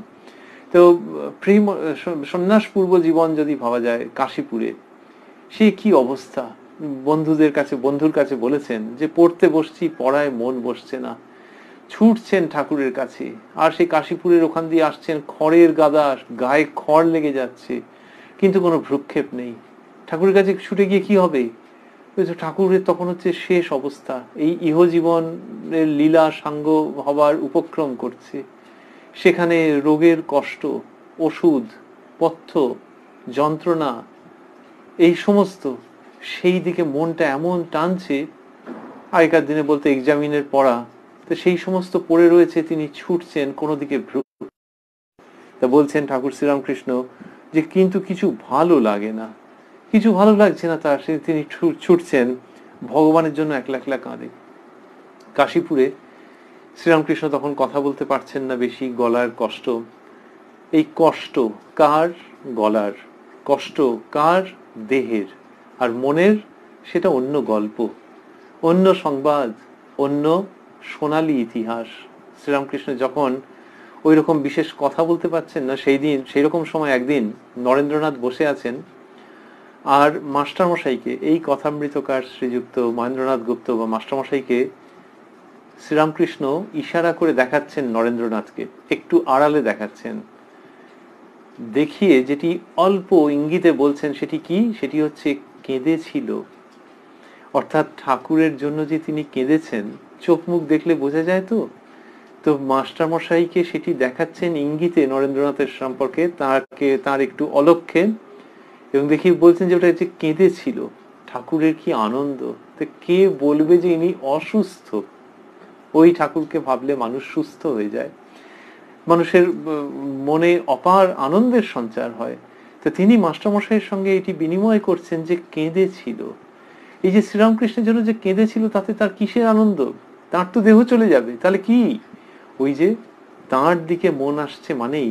তো সন্ন্যাস পূর্ব জীবন যদি ভাবা যায় কাশীপুরে, সে কি অবস্থা। বন্ধুর কাছে বলেছেন যে পড়তে বসছি, পড়ায় মন বসছে না, ছুটছেন ঠাকুরের কাছে। আর সেই কাশীপুরের ওখান দিয়ে আসছেন, খড়ের গাদা, গায়ে খড় লেগে যাচ্ছে, কিন্তু কোনো ভ্রুক্ষেপ নেই। ঠাকুরের কাছে ছুটে গিয়ে কি হবে? ঠাকুরের তখন হচ্ছে শেষ অবস্থা, এই ইহজীবনের লীলা সাঙ্গ হবার উপক্রম করছে। সেখানে রোগের কষ্ট, ওষুধ পথ্য, যন্ত্রণা, এই সমস্ত, সেই দিকে মনটা এমন টানছে। আগেকার দিনে বলতে এক্সামিনের পড়া, তো সেই সমস্ত পড়ে রয়েছে, তিনি ছুটছেন, কোনো দিকে তা বলছেন ঠাকুর শ্রীরামকৃষ্ণ যে কিন্তু কিছু ভালো লাগে না, কিছু ভালো লাগছে না তার। তিনি ছুটছেন, ভগবানের জন্য একলা একলা কাঁদে। কাশীপুরে শ্রীরামকৃষ্ণ তখন কথা বলতে পারছেন না বেশি, গলার কষ্ট। এই কষ্ট কার? গলার কষ্ট কার? দেহের। আর মনের, সেটা অন্য গল্প, অন্য সংবাদ, অন্য সোনালী ইতিহাস। শ্রীরামকৃষ্ণ যখন ওই রকম বিশেষ কথা বলতে পারছেন না, সেই রকম সময় একদিন নরেন্দ্রনাথ বসে আছেন, আর মাস্টারমশাইকে, এই কথামৃতকার শ্রীযুক্ত মহেন্দ্রনাথ গুপ্ত বা মাস্টারমশাইকে শ্রীরামকৃষ্ণ ইশারা করে দেখাচ্ছেন নরেন্দ্রনাথকে, একটু আড়ালে দেখাচ্ছেন, দেখিয়ে যেটি অল্প ইঙ্গিতে বলছেন সেটি কি? সেটি হচ্ছে কেঁদেছিল। অর্থাৎ ঠাকুরের জন্য যে তিনি কেঁদেছেন, চোখ মুখ দেখলে বোঝা যায়। তো মাস্টারমশাইকে সেটি দেখাচ্ছেন ইঙ্গিতে নরেন্দ্রনাথের সম্পর্কে, তার একটু অলক্ষ্যে, এবং দেখিয়ে বলছেন যে ওটা হচ্ছে কেঁদেছিল। ঠাকুরের কি আনন্দ! তো কে বলবে যে ইনি অসুস্থ? ওই ঠাকুরকে ভাবলে মানুষ সুস্থ হয়ে যায়, মানুষের মনে অপার আনন্দের সঞ্চার হয়। তো তিনি মাস্টারমশাইয়ের সঙ্গে এটি বিনিময় করছেন যে কেঁদেছিল। এই যে শ্রীরামকৃষ্ণের জন্য যে কেঁদেছিল, তাতে তার কিসের আনন্দ? তার তো দেহ চলে যাবে, তাহলে কি? ওই যে তাঁর দিকে মন আসছে মানেই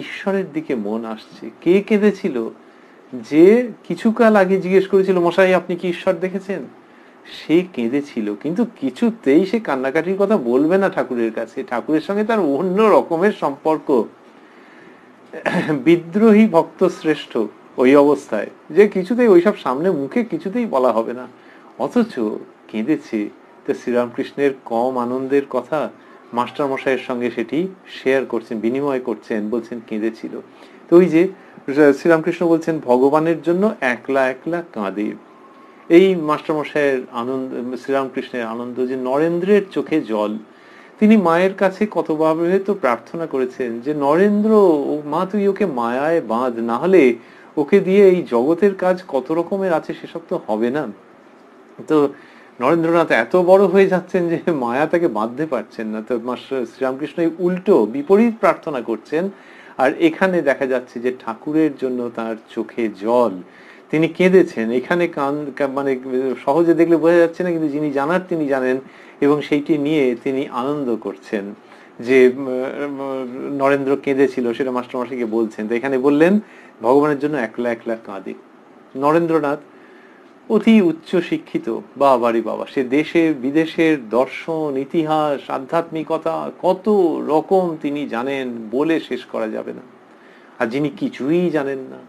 ঈশ্বরের দিকে মন আসছে। কে কেঁদেছিল? যে কিছুকাল আগে জিজ্ঞেস করেছিল, মশাই আপনি কি ঈশ্বর দেখেছেন? সে কেঁদেছিল, কিন্তু কিছুতেই সে কান্নাকাটির কথা বলবে না ঠাকুরের কাছে। ঠাকুরের সঙ্গে তার অন্য রকমের সম্পর্ক। বিদ্রোহী ভক্ত শ্রেষ্ঠ ওই অবস্থায়, যে কিছুতেই ওইসব সামনে মুখে কিছুতেই বলা হবে না, অথচ কেঁদেছে। তো শ্রীরামকৃষ্ণের কম আনন্দের কথা মাস্টারমশাইয়ের সঙ্গে সেটি শেয়ার করছেন, বিনিময় করছেন, বলছেন কেঁদেছিল। তো ওই যে শ্রীরামকৃষ্ণ বলছেন ভগবানের জন্য একলা একলা কাঁদে। এই মাস্টারমশাইয়ের আনন্দ, শ্রীরামকৃষ্ণের আনন্দ, যে নরেন্দ্রের চোখে জল। তিনি মায়ের কাছে কতভাবে তো প্রার্থনা করেছেন যে নরেন্দ্র, মা তুই ওকে মায়ায় বাঁধ, না হলে ওকে দিয়ে এই জগতের কাজ কত রকমের আছে সেসব তো হবে না। তো নরেন্দ্রনাথ এত বড় হয়ে যাচ্ছেন যে মায়া তাকে বাঁধতে পারছেন না। তো শ্রীরামকৃষ্ণ উল্টো বিপরীত প্রার্থনা করছেন। আর এখানে দেখা যাচ্ছে যে ঠাকুরের জন্য তার চোখে জল, তিনি কেঁদেছেন। এখানে মানে সহজে দেখলে বোঝা যাচ্ছে না, কিন্তু যিনি জানার তিনি জানেন, এবং সেইটি নিয়ে তিনি আনন্দ করছেন যে নরেন্দ্র কেঁদেছিল, সেটা মাস্টারমশাইকে বলছেন। তো এখানে বললেন ভগবানের জন্য একলা একলা কাঁদে। নরেন্দ্রনাথ অতি উচ্চ শিক্ষিত, বাবারে বাবা, সে দেশে বিদেশের দর্শন, ইতিহাস, আধ্যাত্মিকতা কত রকম তিনি জানেন, বলে শেষ করা যাবে না। আর যিনি কিছুই জানেন না,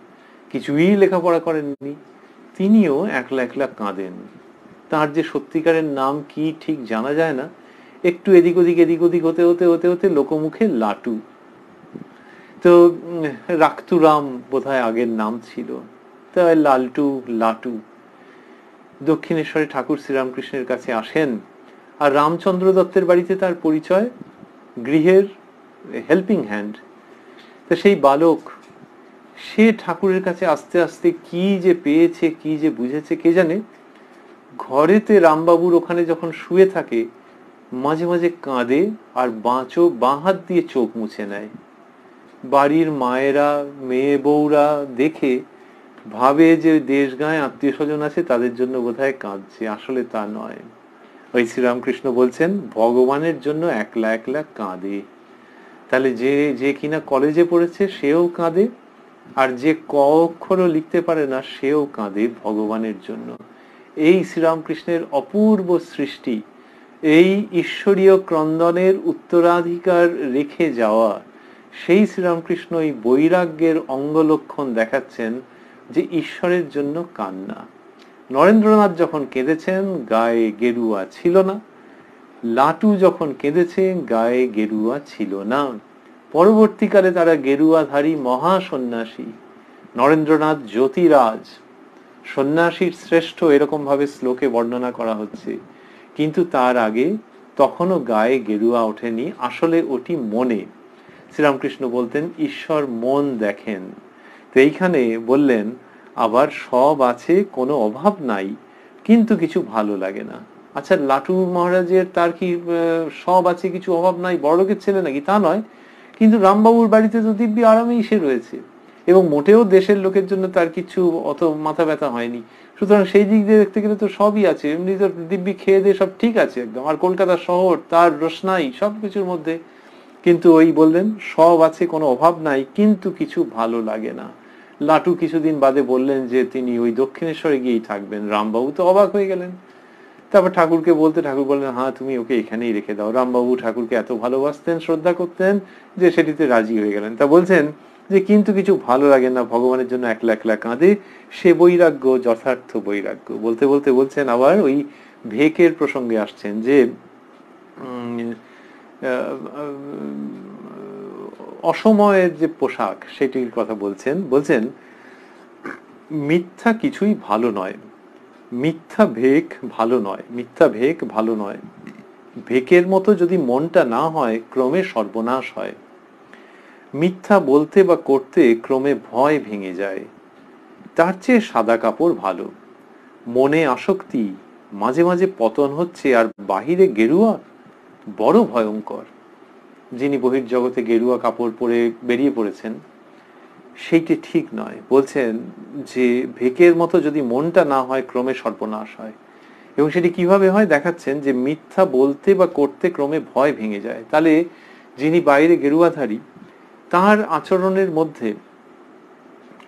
কিছুই লেখাপড়া করেননি, তিনিও একলা একলা কাঁদেন। তার যে সত্যিকারের নাম কি ঠিক জানা যায় না, একটু এদিক ওদিক হতে হতে হতে হতে লোকমুখে লাটু। তো রাক্তুরাম বোধহয় আগের নাম ছিল, তাই লালটু, লাটু। দক্ষিণেশ্বরে ঠাকুর শ্রীরামকৃষ্ণের কাছে আসেন, আর রামচন্দ্র দত্তের বাড়িতে তার পরিচয়, গৃহের হেল্পিং হ্যান্ড। তা সেই বালক, সে ঠাকুরের কাছে আস্তে আস্তে কি যে পেয়েছে, কি যে বুঝেছে কে জানে। ঘরেতে রামবাবুর ওখানে যখন শুয়ে থাকে, মাঝে মাঝে কাঁদে, আর বাঁ হাত দিয়ে চোখ মুছে নেয়। বাড়ির মায়েরা, মেয়ে বউরা দেখে ভাবে যে দেশ গায়ে আত্মীয় স্বজন আছে, তাদের জন্য বোধহয় কাঁদছে, আসলে তা নয়। ওই শ্রীরামকৃষ্ণ বলছেন ভগবানের জন্য একলা একলা কাঁদে। তাহলে যে কিনা কলেজে পড়েছে সেও কাঁদে, আর যে ক অক্ষরও লিখতে পারে না সেও কাঁদে ভগবানের জন্য। এই শ্রীরামকৃষ্ণের অপূর্ব সৃষ্টি, এই ঈশ্বরীয় ক্রন্দনের উত্তরাধিকার রেখে যাওয়া, সেই শ্রীরামকৃষ্ণ এই বৈরাগ্যের অঙ্গলক্ষণ দেখাচ্ছেন যে ঈশ্বরের জন্য কান্না। নরেন্দ্রনাথ যখন কেঁদেছেন গায়ে গেরুয়া ছিল না, লাটু যখন কেঁদেছে গায়ে গেরুয়া ছিল না। পরবর্তীকালে তারা গেরুয়াধারী মহা সন্ন্যাসী। নরেন্দ্রনাথ জ্যোতিরাজ, সন্ন্যাসীর শ্রেষ্ঠ এরকম ভাবে শ্লোকে বর্ণনা করা হচ্ছে, কিন্তু তার আগে তখনও গায়ে গেরুয়া ওঠেনি, আসলে ওটি মনে। শ্রীরামকৃষ্ণ বলতেন ঈশ্বর মন দেখেন। তো এইখানে বললেন আবার সব আছে, কোনো অভাব নাই, কিন্তু কিছু ভালো লাগে না। আচ্ছা, লাটু মহারাজের তার কি সব আছে কিছু অভাব নাই, বড়লোকের ছেলে নাকি? তা নয়, কিন্তু রামবাবুর বাড়িতে তো দিব্যি আরামেই সে রয়েছে, এবং মোটেও দেশের লোকের জন্য তার কিছু অত মাথা ব্যথা হয়নি। সুতরাং সেই দিক দিয়ে দেখতে গেলে তো সবই আছে, এমনি তো দিব্যি খেয়ে দিয়ে সব ঠিক আছে একদম। আর কলকাতা শহর তার রোশনাই সবকিছুর মধ্যে, কিন্তু ওই বললেন সব আছে কোনো অভাব নাই, কিন্তু কিছু ভালো লাগে না। লাটু কিছুদিন বাদে বললেন যে তিনি ওই দক্ষিণেশ্বরে গিয়েই থাকবেন। রামবাবু তো অবাক হয়ে গেলেন। তারপর ঠাকুরকে বলতে ঠাকুর বললেন হ্যাঁ তুমি ওকে এখানেই রেখে দাও। রামবাবু ঠাকুরকে এত ভালোবাসতেন, শ্রদ্ধা করতেন যে সেটিতে রাজি হয়ে গেলেন। তা বলছেন যে কিন্তু কিছু ভালো লাগে না, ভগবানের জন্য একলা একলা কাঁদে, সে বৈরাগ্য যথার্থ বৈরাগ্য। বলতে বলতে বলছেন আবার ওই ভেকের প্রসঙ্গে আসছেন, যে অসময়ের যে পোশাক সেটির কথা বলছেন। বলছেন মিথ্যা কিছুই ভালো নয়, মিথ্যা ভেক ভালো নয়, মিথ্যা ভেক ভালো নয়। ভেকের মতো যদি মনটা না হয় ক্রমে সর্বনাশ হয়। মিথ্যা বলতে বা করতে ক্রমে ভয় ভেঙে যায়। তার চেয়ে সাদা কাপড় ভালো। মনে আসক্তি, মাঝে মাঝে পতন হচ্ছে, আর বাহিরে গেরুয়া, বড় ভয়ঙ্কর। যিনি বহির্জগতে গেরুয়া কাপড় পরে বেরিয়ে পড়েছেন সেইটি ঠিক নয়। বলছেন যে ভেকের মতো যদি মনটা না হয় ক্রমে সর্বনাশ হয়। এবং সেটি কিভাবে হয় দেখাচ্ছেন, যে মিথ্যা বলতে বা করতে ক্রমে ভয় ভেঙে যায়। তাহলে যিনি বাইরে গেরুয়াধারী তার আচরণের মধ্যে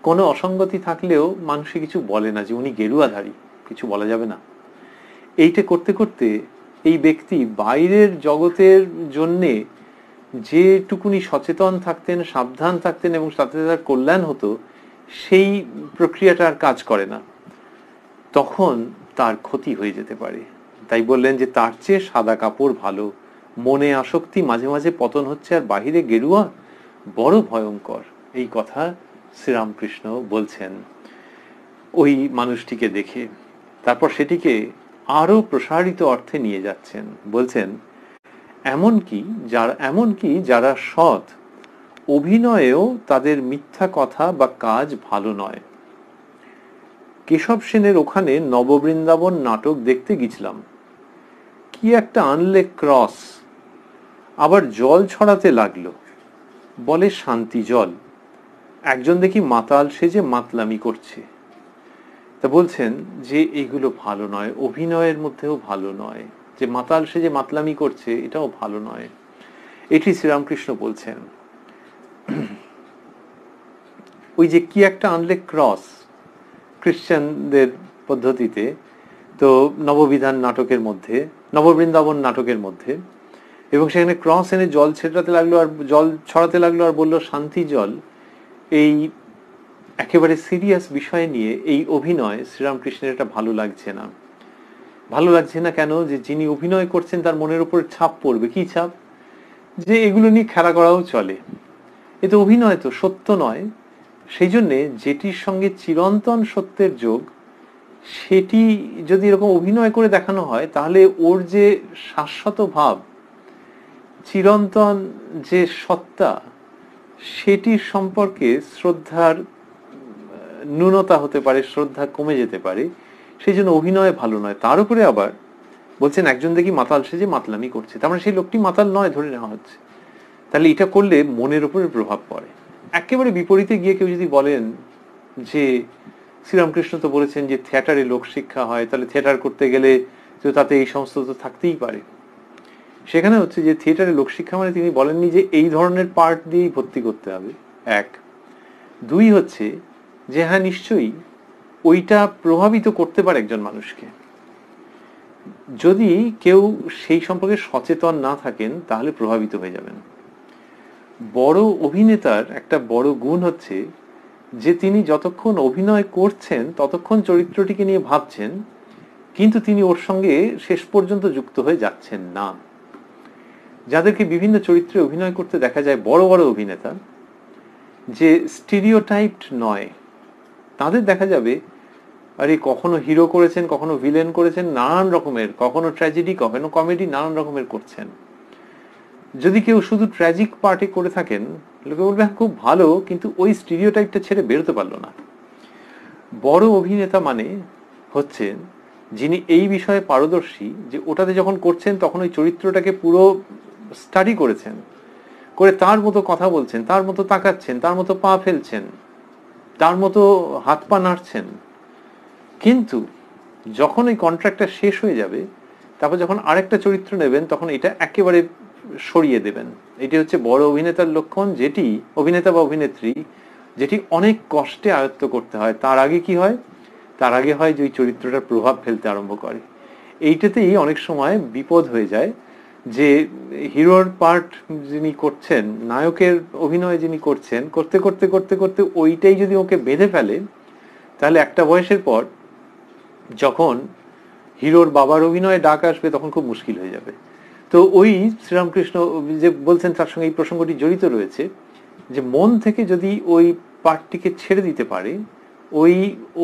কোনো অসঙ্গতি থাকলেও মানুষে কিছু বলে না, যে উনি গেরুয়াধারী, কিছু বলা যাবে না। এইটা করতে করতে এই ব্যক্তি বাইরের জগতের জন্যে যেটুকুনি সচেতন থাকতেন, সাবধান থাকতেন এবং সাথে তার কল্যাণ হতো, সেই প্রক্রিয়াটা আর কাজ করে না, তখন তার ক্ষতি হয়ে যেতে পারে। তাই বললেন যে তার চেয়ে সাদা কাপড় ভালো। মনে আসক্তি, মাঝে মাঝে পতন হচ্ছে, আর বাহিরে গেরুয়া, বড় ভয়ঙ্কর। এই কথা শ্রীরামকৃষ্ণ বলছেন ওই মানুষটিকে দেখে। তারপর সেটিকে আরো প্রসারিত অর্থে নিয়ে যাচ্ছেন। বলছেন এমনকি যারা সৎ, অভিনয়েও তাদের মিথ্যা কথা বা কাজ ভালো নয়। কেশব সেনের ওখানে নববৃন্দাবন নাটক দেখতে গেছিলাম। কি একটা আনলে ক্রস, আবার জল ছড়াতে লাগলো, বলে শান্তি জল। একজন দেখি মাতাল সেজে মাতলামি করছে। তা বলছেন যে এগুলো ভালো নয়, অভিনয়ের মধ্যেও ভালো নয়। যে মাতাল সেজে মাতলামি করছে এটাও ভালো নয়। এটি শ্রীরামকৃষ্ণ বলছেন। ওই যে কি একটা আনলে ক্রস, খ্রিস্টানদের পদ্ধতিতে তো নববিধান নাটকের মধ্যে, নববৃন্দাবন নাটকের মধ্যে, এবং সেখানে ক্রস এনে জল ছেটাতে লাগলো, আর জল ছড়াতে লাগলো, আর বললো শান্তি জল। এই একেবারে সিরিয়াস বিষয় নিয়ে এই অভিনয় শ্রীরামকৃষ্ণের এটা ভালো লাগছে না। ভালো লাগছে না কেন? যে যিনি অভিনয় করছেন তার মনের উপর ছাপ পড়বে। কি ছাপ? যে এগুলো নিয়ে খেলা করাও চলে, এ তো অভিনয়, তো সত্য নয়। সেই জন্যে যেটির সঙ্গে চিরন্তন সত্যের যোগ, সেটি যদি এরকম অভিনয় করে দেখানো হয়, তাহলে ওর যে শাশ্বত ভাব, চিরন্তন যে সত্তা, সেটির সম্পর্কে শ্রদ্ধার ন্যূনতা হতে পারে, শ্রদ্ধা কমে যেতে পারে। সেই জন্য অভিনয় ভালো নয়। তার উপরে আবার বলছেন একজন দেখি মাতাল সেজে মাতলামি করছে, তার মানে সেই লোকটি মাতাল নয় ধরে নেওয়া হচ্ছে। তাহলে এটা করলে মনের উপরে প্রভাব পড়ে। একেবারে বিপরীতে গিয়ে কেউ যদি বলেন যে শ্রীরামকৃষ্ণ তো বলেছেন যে থিয়েটারে লোক শিক্ষা হয়, তাহলে থিয়েটার করতে গেলে তো তাতে এই সমস্ত তো থাকতেই পারে। সেখানে হচ্ছে যে থিয়েটারে লোকশিক্ষা মানে তিনি বলেননি যে এই ধরনের পার্ট দিয়েই ভর্তি করতে হবে, এক। দুই হচ্ছে যে হ্যাঁ নিশ্চয়ই ওইটা প্রভাবিত করতে পারে একজন মানুষকে। যদি কেউ সেই সম্পর্কে সচেতন না থাকেন তাহলে প্রভাবিত হয়ে যাবেন। বড় অভিনেতার একটা বড় গুণ হচ্ছে যে তিনি যতক্ষণ অভিনয় করছেন ততক্ষণ চরিত্রটিকে নিয়ে ভাবছেন, কিন্তু তিনি ওর সঙ্গে শেষ পর্যন্ত যুক্ত হয়ে যাচ্ছেন না। যাদেরকে বিভিন্ন চরিত্রে অভিনয় করতে দেখা যায়, বড় বড় অভিনেতা যে স্টিরিওটাইপড নয়, তাদের দেখা যাবে আরে কখনো হিরো করেছেন, কখনো ভিলেন করেছেন, নানান রকমের, কখনো ট্র্যাজেডি, কখনো কমেডি, নানান রকমের করছেন। যদি কেউ শুধু ট্র্যাজিক পার্টে করে থাকেন, লোকে বলবে খুব ভালো, কিন্তু ওই স্টিরিওটাইপটা ছেড়ে বেরোতে পারলো না। বড় অভিনেতা মানে হচ্ছেন যিনি এই বিষয়ে পারদর্শী, যে ওটাতে যখন করছেন তখন ওই চরিত্রটাকে পুরো স্টাডি করেছেন, করে তার মতো কথা বলছেন, তার মতো তাকাচ্ছেন, তার মতো পা ফেলছেন, তার মতো হাত পা নাড়ছেন। কিন্তু যখন ওই কন্ট্রাক্টটা শেষ হয়ে যাবে, তারপর যখন আরেকটা চরিত্র নেবেন তখন এটা একেবারে সরিয়ে দেবেন। এটি হচ্ছে বড় অভিনেতার লক্ষণ, যেটি অভিনেতা বা অভিনেত্রী যেটি অনেক কষ্টে আয়ত্ত করতে হয়। তার আগে কি হয়? তার আগে হয় যে ওই চরিত্রটার প্রভাব ফেলতে আরম্ভ করে। এইটাতেই অনেক সময় বিপদ হয়ে যায় যে হিরোর পার্ট যিনি করছেন, নায়কের অভিনয় যিনি করছেন, করতে করতে করতে করতে ওইটাই যদি ওকে বেঁধে ফেলে, তাহলে একটা বয়সের পর যখন হিরোর বাবার অভিনয়ে ডাক আসবে তখন খুব মুশকিল হয়ে যাবে। তো ওই শ্রীরামকৃষ্ণ যে বলছেন তার সঙ্গে এই প্রসঙ্গটি জড়িত রয়েছে, যে মন থেকে যদি ওই পার্টটিকে ছেড়ে দিতে পারে, ওই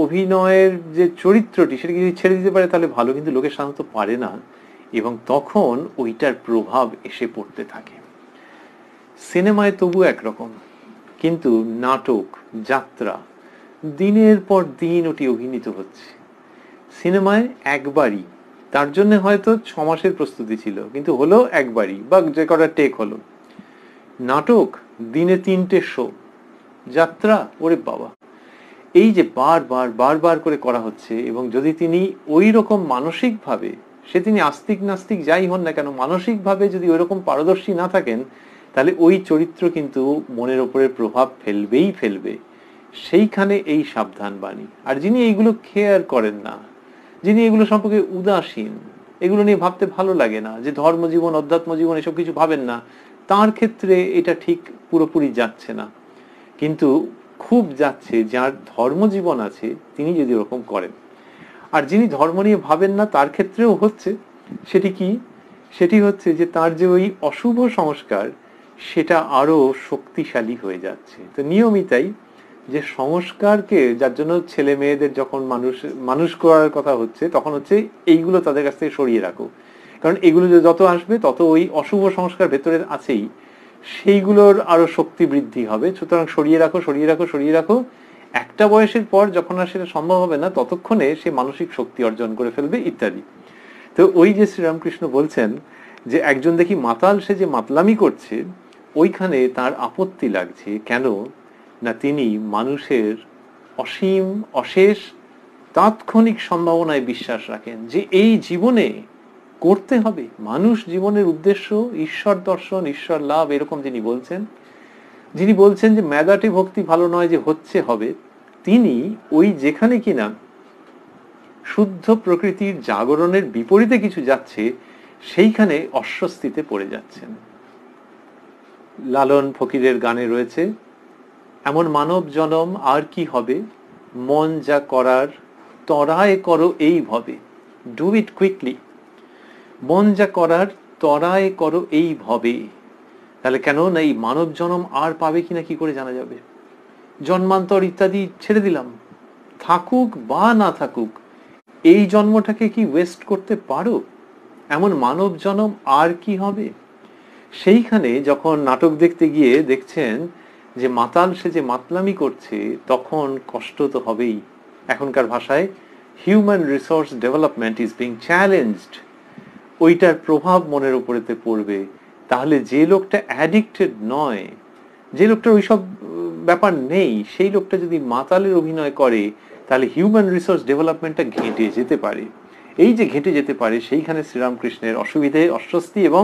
অভিনয়ের যে চরিত্রটি সেটাকে যদি ছেড়ে দিতে পারে তাহলে ভালো, কিন্তু লোকে সাধারণত পারে না, এবং তখন ওইটার প্রভাব এসে পড়তে থাকে। সিনেমায় তবু একরকম, কিন্তু নাটক, যাত্রা, দিনের পর দিন ওটি অভিনীত হচ্ছে। সিনেমায় একবারই, তার জন্য হয়তো 6 মাসের প্রস্তুতি ছিল, কিন্তু হলো একবারই, বা যে কটা টেক হলো। নাটক দিনে 3টে শো, যাত্রা ওরে বাবা, এই যে বারবার বারবার করে করা হচ্ছে। এবং যদি তিনি ওই রকম মানসিকভাবে, সে তিনি আস্তিক নাস্তিক যাই হন না কেন, মানসিকভাবে যদি ওই রকম পারদর্শী না থাকেন, তাহলে ওই চরিত্র কিন্তু মনের ওপরে প্রভাব ফেলবেই ফেলবে। সেইখানে এই সাবধান বাণী। আর যিনি এইগুলো কেয়ার করেন না, যিনি এগুলো সম্পর্কে উদাসীন, এগুলো নিয়ে ভাবতে ভালো লাগে না, যে ধর্মজীবন, অধ্যাত্ম জীবন এসব কিছু ভাবেন না, তার ক্ষেত্রে এটা ঠিক পুরোপুরি যাচ্ছে না। কিন্তু খুব যাচ্ছে যার ধর্মজীবন আছে তিনি যদি ওরকম করেন। আর যিনি ধর্ম নিয়ে ভাবেন না তার ক্ষেত্রেও হচ্ছে। সেটি কি? সেটি হচ্ছে যে তার যে ওই অশুভ সংস্কার সেটা আরো শক্তিশালী হয়ে যাচ্ছে। তো নিয়মিতাই যে সংস্কারকে, যার জন্য ছেলে মেয়েদের যখন মানুষ করার কথা হচ্ছে, তখন হচ্ছে এইগুলো তাদের কাছ থেকে সরিয়ে রাখো, কারণ এগুলো যত আসবে তত ওই অশুভ সংস্কার ভেতরে আছেই, সেইগুলোর আরো শক্তি বৃদ্ধি হবে। সুতরাং সরিয়ে রাখো, সরিয়ে রাখো, সরিয়ে রাখো। একটা বয়সের পর যখন আর সেটা সম্ভব হবে না, ততক্ষণে সে মানসিক শক্তি অর্জন করে ফেলবে ইত্যাদি। তো ওই যে শ্রীরামকৃষ্ণ বলছেন যে একজন দেখি মাতাল, সে যে মাতলামি করছে, ওইখানে তার আপত্তি লাগছে। কেন না, তিনি মানুষের অসীম অশেষ তাৎক্ষণিক সম্ভাবনায় বিশ্বাস রাখেন, যে এই জীবনে করতে হবে। মানুষ জীবনের উদ্দেশ্য ঈশ্বর দর্শন, ঈশ্বর লাভ, এরকম যিনি বলছেন যে মেদাটে ভক্তি ভালো নয়, যে হচ্ছে হবে, তিনি ওই যেখানে কিনা শুদ্ধ প্রকৃতির জাগরণের বিপরীতে কিছু যাচ্ছে, সেইখানে অস্বস্তিতে পড়ে যাচ্ছেন। লালন ফকিরের গানে রয়েছে, এমন মানব জনম আর কি হবে, মন যা করার তরায় করো এই ভবে, ডু ইট কুইকলি। মন যা করার তরায় করো এই ভবে। তাহলে কেন না, এই মানব জনম আর পাবে কিনা কি করে জানা যাবে? জন্মান্তর ইত্যাদি ছেড়ে দিলাম, থাকুক বা না থাকুক, এই জন্মটাকে কি ওয়েস্ট করতে পারো? এমন মানব জনম আর কি হবে? সেইখানে যখন নাটক দেখতে গিয়ে দেখছেন যে মাতাল সে যে মাতলামি করছে, তখন কষ্ট তো হবেই। এখনকার ভাষায় human resource development is being challenged, ওইটার প্রভাব মনের উপরেতে পড়বে। তাহলে যে লোকটা অ্যাডিক্টেড নয়, যে লোকটার ওইসব ব্যাপার নেই, সেই লোকটা যদি মাতালের অভিনয় করে, তাহলে হিউম্যান রিসোর্স ডেভেলপমেন্টটা ঘেঁটে যেতে পারে। এই যে ঘেঁটে যেতে পারে, সেইখানে শ্রীরামকৃষ্ণের অসুবিধে, অস্বস্তি, এবং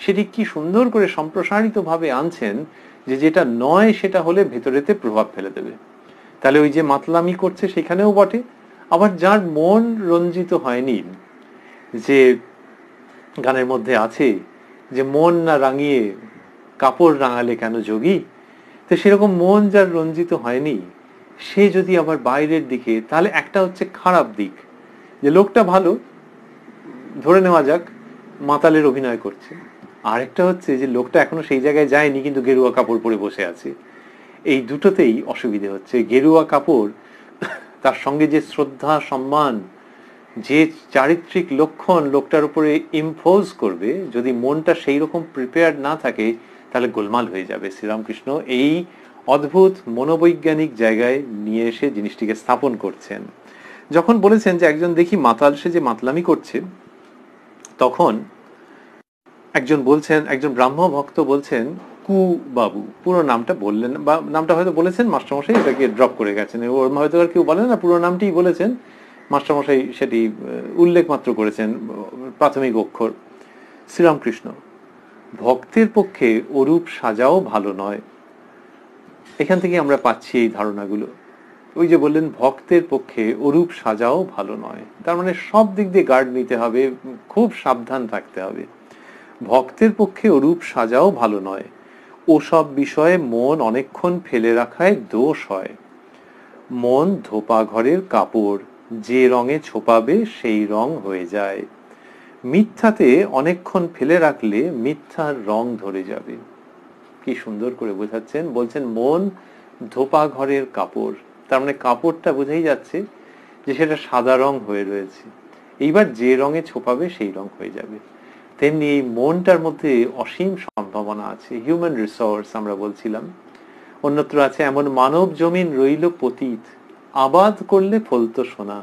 সেটি কি সুন্দর করে সম্প্রসারিত ভাবে আনছেন, যে যেটা নয় সেটা হলে ভেতরেতে প্রভাব ফেলে দেবে। তাহলে ওই যে মাতলামি করছে সেখানেও বটে, আবার যার মন রঞ্জিত হয়নি, যে গানের মধ্যে আছে যে মন না রাঙিয়ে কাপড় রাঙালে কেন যোগী, তো সেরকম মন যার রঞ্জিত হয়নি সে যদি আবার বাইরের দিকে, তাহলে একটা হচ্ছে খারাপ দিক যে লোকটা ভালো, ধরে নেওয়া যাক মাতালের অভিনয় করছে, আরেকটা হচ্ছে যে লোকটা এখনো সেই জায়গায় যায়নি কিন্তু গেরুয়া কাপড় পরে বসে আছে। এই দুটোতেই অসুবিধে হচ্ছে। গেরুয়া কাপড় তার সঙ্গে যে শ্রদ্ধা সম্মান, যে চারিত্রিক লক্ষণ লোকটার উপরে ইম্পোজ করবে, যদি মনটা সেই রকম প্রিপেয়ার্ড না থাকে তাহলে গোলমাল হয়ে যাবে। শ্রীরামকৃষ্ণ এই অদ্ভুত মনোবৈজ্ঞানিক জায়গায় নিয়ে এসে জিনিসটিকে স্থাপন করছেন। যখন বলেছেন যে একজন দেখি মাতাল সে যে মাতলামি করছে, তখন একজন বলছেন, একজন ব্রাহ্ম ভক্ত বলছেন কু বাবু, পুরো নামটা বললেন, বা নামটা হয়তো বলেছেন মাস্টারমশাই এটাকে ড্রপ করে গেছেন, ওর হয়তো আর কেউ বলেন না, পুরো নামটিই বলেছেন মাস্টারমশাই, সেটি উল্লেখ মাত্র করেছেন প্রাথমিক অক্ষর। শ্রীরামকৃষ্ণ, ভক্তের পক্ষে অরূপ সাজাও ভালো নয়। এখান থেকে আমরা পাচ্ছি এই ধারণাগুলো। ওই যে বললেন ভক্তের পক্ষে অরূপ সাজাও ভালো নয়, তার মানে সব দিক দিয়ে গার্ড নিতে হবে, খুব সাবধান থাকতে হবে। ভক্তের পক্ষে ওরূপ সাজাও ভালো নয়, ওসব বিষয়ে মন অনেকক্ষণ ফেলে রাখায় দোষ হয়। মন ধোপা ঘরের কাপড়, যে রঙে ছোপাবে সেই রং হয়ে যায়। মিথ্যাতে অনেকক্ষণ ফেলে রাখলে মিথ্যার রং ধরে যাবে। কি সুন্দর করে বোঝাচ্ছেন, বলছেন মন ধোপা ঘরের কাপড়, তার মানে কাপড়টা বোঝাই যাচ্ছে যে সেটা সাদা রং হয়ে রয়েছে, এইবার যে রঙে ছোপাবে সেই রং হয়ে যাবে। তেমনি এই মনটার মধ্যে অসীম সম্ভাবনা আছে, হিউম্যান রিসোর্স আমরা বলছিলাম। অন্যত্র আছে এমন মানব জমিন রইল পতিত, আবাদ করলে ফলতো সোনা।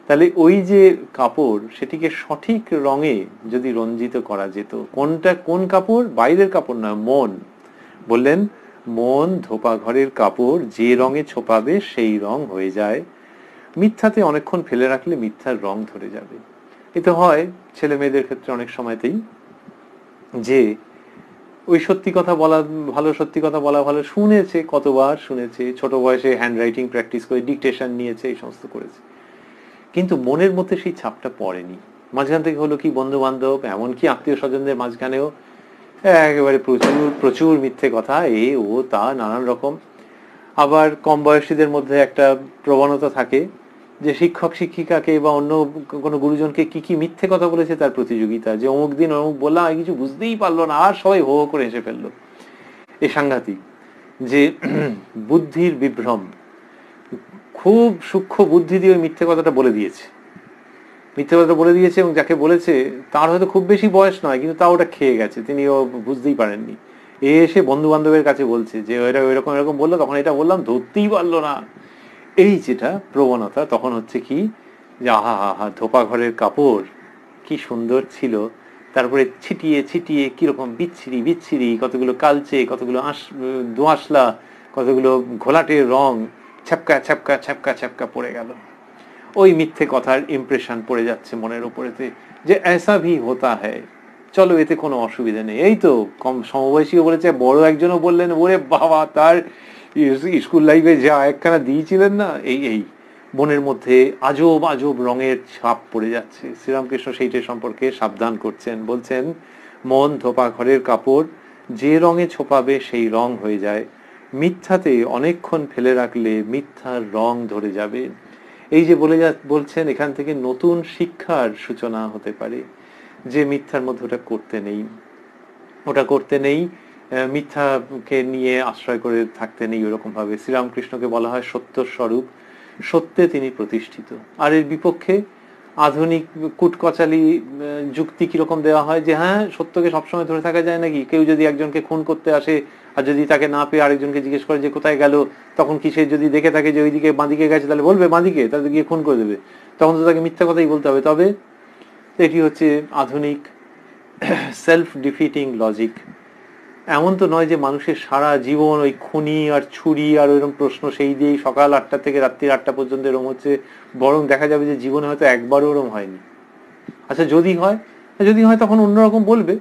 তাহলে ওই যে কাপড় সেটিকে সঠিক রঙে যদি রঞ্জিত করা যেত, কোনটা কোন কাপড়, বাইরের কাপড় নয়, মন। বললেন মন ধোপা ঘরের কাপড়, যে রঙে ছোপাবে সেই রং হয়ে যায়। মিথ্যাতে অনেকক্ষণ ফেলে রাখলে মিথ্যার রং ধরে যাবে। এতে হয় ছেলে মেয়েদের ক্ষেত্রে অনেক সময়তেই, যে ওই সত্যি কথা বলা ভালো, সত্যি কথা বলা ভালো, শুনেছে কতবার শুনেছে, ছোট বয়সে হ্যান্ড রাইটিং প্র্যাকটিস করে ডিকটেশন নিয়েছে, এই সমস্ত করেছে, কিন্তু মনের মধ্যে সেই ছাপটা পড়েনি। মাঝখান থেকে হলো কি বন্ধু বান্ধব এমনকি আত্মীয় স্বজনদের মাঝখানেও একেবারে প্রচুর প্রচুর মিথ্যে কথা, এ ও তা নানান রকম। আবার কম বয়সীদের মধ্যে একটা প্রবণতা থাকে যে শিক্ষক শিক্ষিকাকে বা অন্য কোনো গুরুজনকে কি কি মিথ্যে কথা বলেছে তার প্রতিযোগিতা, যে অমুক দিন অমুক বললাম কিছু বুঝতেই পারলো না, আর সবাই হো হো করে হেসে ফেললো। এই সাংঘাতিক যে বুদ্ধির বিভ্রম, খুব সূক্ষ্ম বুদ্ধি দিয়ে ওই মিথ্যে কথাটা বলে দিয়েছে, মিথ্যে কথাটা বলে দিয়েছে, এবং যাকে বলেছে তার হয়তো খুব বেশি বয়স নয়, কিন্তু তা ওটা খেয়ে গেছে, তিনি ও বুঝতেই পারেননি। এসে বন্ধু বান্ধবের কাছে বলছে যে ওরা এরকম এরকম বললো, তখন এটা বললাম ধরতেই পারলো না। এই যেটা প্রবণতা, তখন হচ্ছে কি যে আহা হা হা ধোপা ঘরের কাপড় কি সুন্দর ছিল, তারপরে ছিটিয়ে ছিটিয়ে কিরকম বিচ্ছিরি বিচ্ছিরি, কতগুলো কালচে, কতগুলো দোআঁশলা, কতগুলো ঘোলাটে রং ছ্যাপকা ছ্যাপকা ছ্যাপকা ছ্যাপকা পড়ে গেল। ওই মিথ্যে কথার ইমপ্রেশন পড়ে যাচ্ছে মনের উপরেতে, যে ऐसा भी होता है, চলো এতে কোনো অসুবিধা নেই। এই তো কম সমবয়সীও বলেছে, বড় একজনও বললেন ওরে বাবা তার স্কুল লাইফে যা একখানা দিয়েছিলেন না, এই এই মনের মধ্যে আজব আজব রঙের ছাপ পড়ে যাচ্ছে। শ্রীরামকৃষ্ণ সেইটা সম্পর্কে সাবধান করছেন, বলছেন মন ধোপা ঘরের কাপড়, যে রঙে ছোপাবে সেই রং হয়ে যায়। মিথ্যাতে অনেকক্ষণ ফেলে রাখলে মিথ্যার রং ধরে যাবে। এই যে বলছেন এখান থেকে নতুন শিক্ষার সূচনা হতে পারে, যে মিথ্যার মধ্যে ওটা করতে নেই, ওটা করতে নেই, মিথ্যাকে নিয়ে আশ্রয় করে থাকতে নেই ওরকম ভাবে। শ্রীরামকৃষ্ণকে বলা হয় সত্য স্বরূপ, সত্যে তিনি প্রতিষ্ঠিত। আর এর বিপক্ষে আধুনিক কুটকচালি যুক্তি কিরকম দেওয়া হয় যে হ্যাঁ সত্যকে সবসময় ধরে থাকা যায় নাকি, কেউ যদি একজনকে খুন করতে আসে আর যদি তাকে না পেয়ে আরেকজনকে জিজ্ঞেস করে যে কোথায় গেল, তখন কি সে যদি দেখে থাকে যে ওইদিকে বাঁদিকে গেছে তাহলে বলবে বাঁদিকে, তাহলে গিয়ে খুন করে দেবে, তখন তো তাকে মিথ্যা কথাই বলতে হবে। তবে এটি হচ্ছে আধুনিক সেলফ ডিফিটিং লজিক। এমন তো নয় যে মানুষের সারা জীবন ওই খুনি আর ছুরি আর ওইরকম প্রশ্ন সেই দিয়েই সকাল 8টা থেকে রাত্রি 8টা পর্যন্ত এরকম হচ্ছে, বরং দেখা যাবে যে জীবনে হয়তো একবারও ওরকম হয়নি। আচ্ছা যদি হয় তখন অন্যরকম বলবে,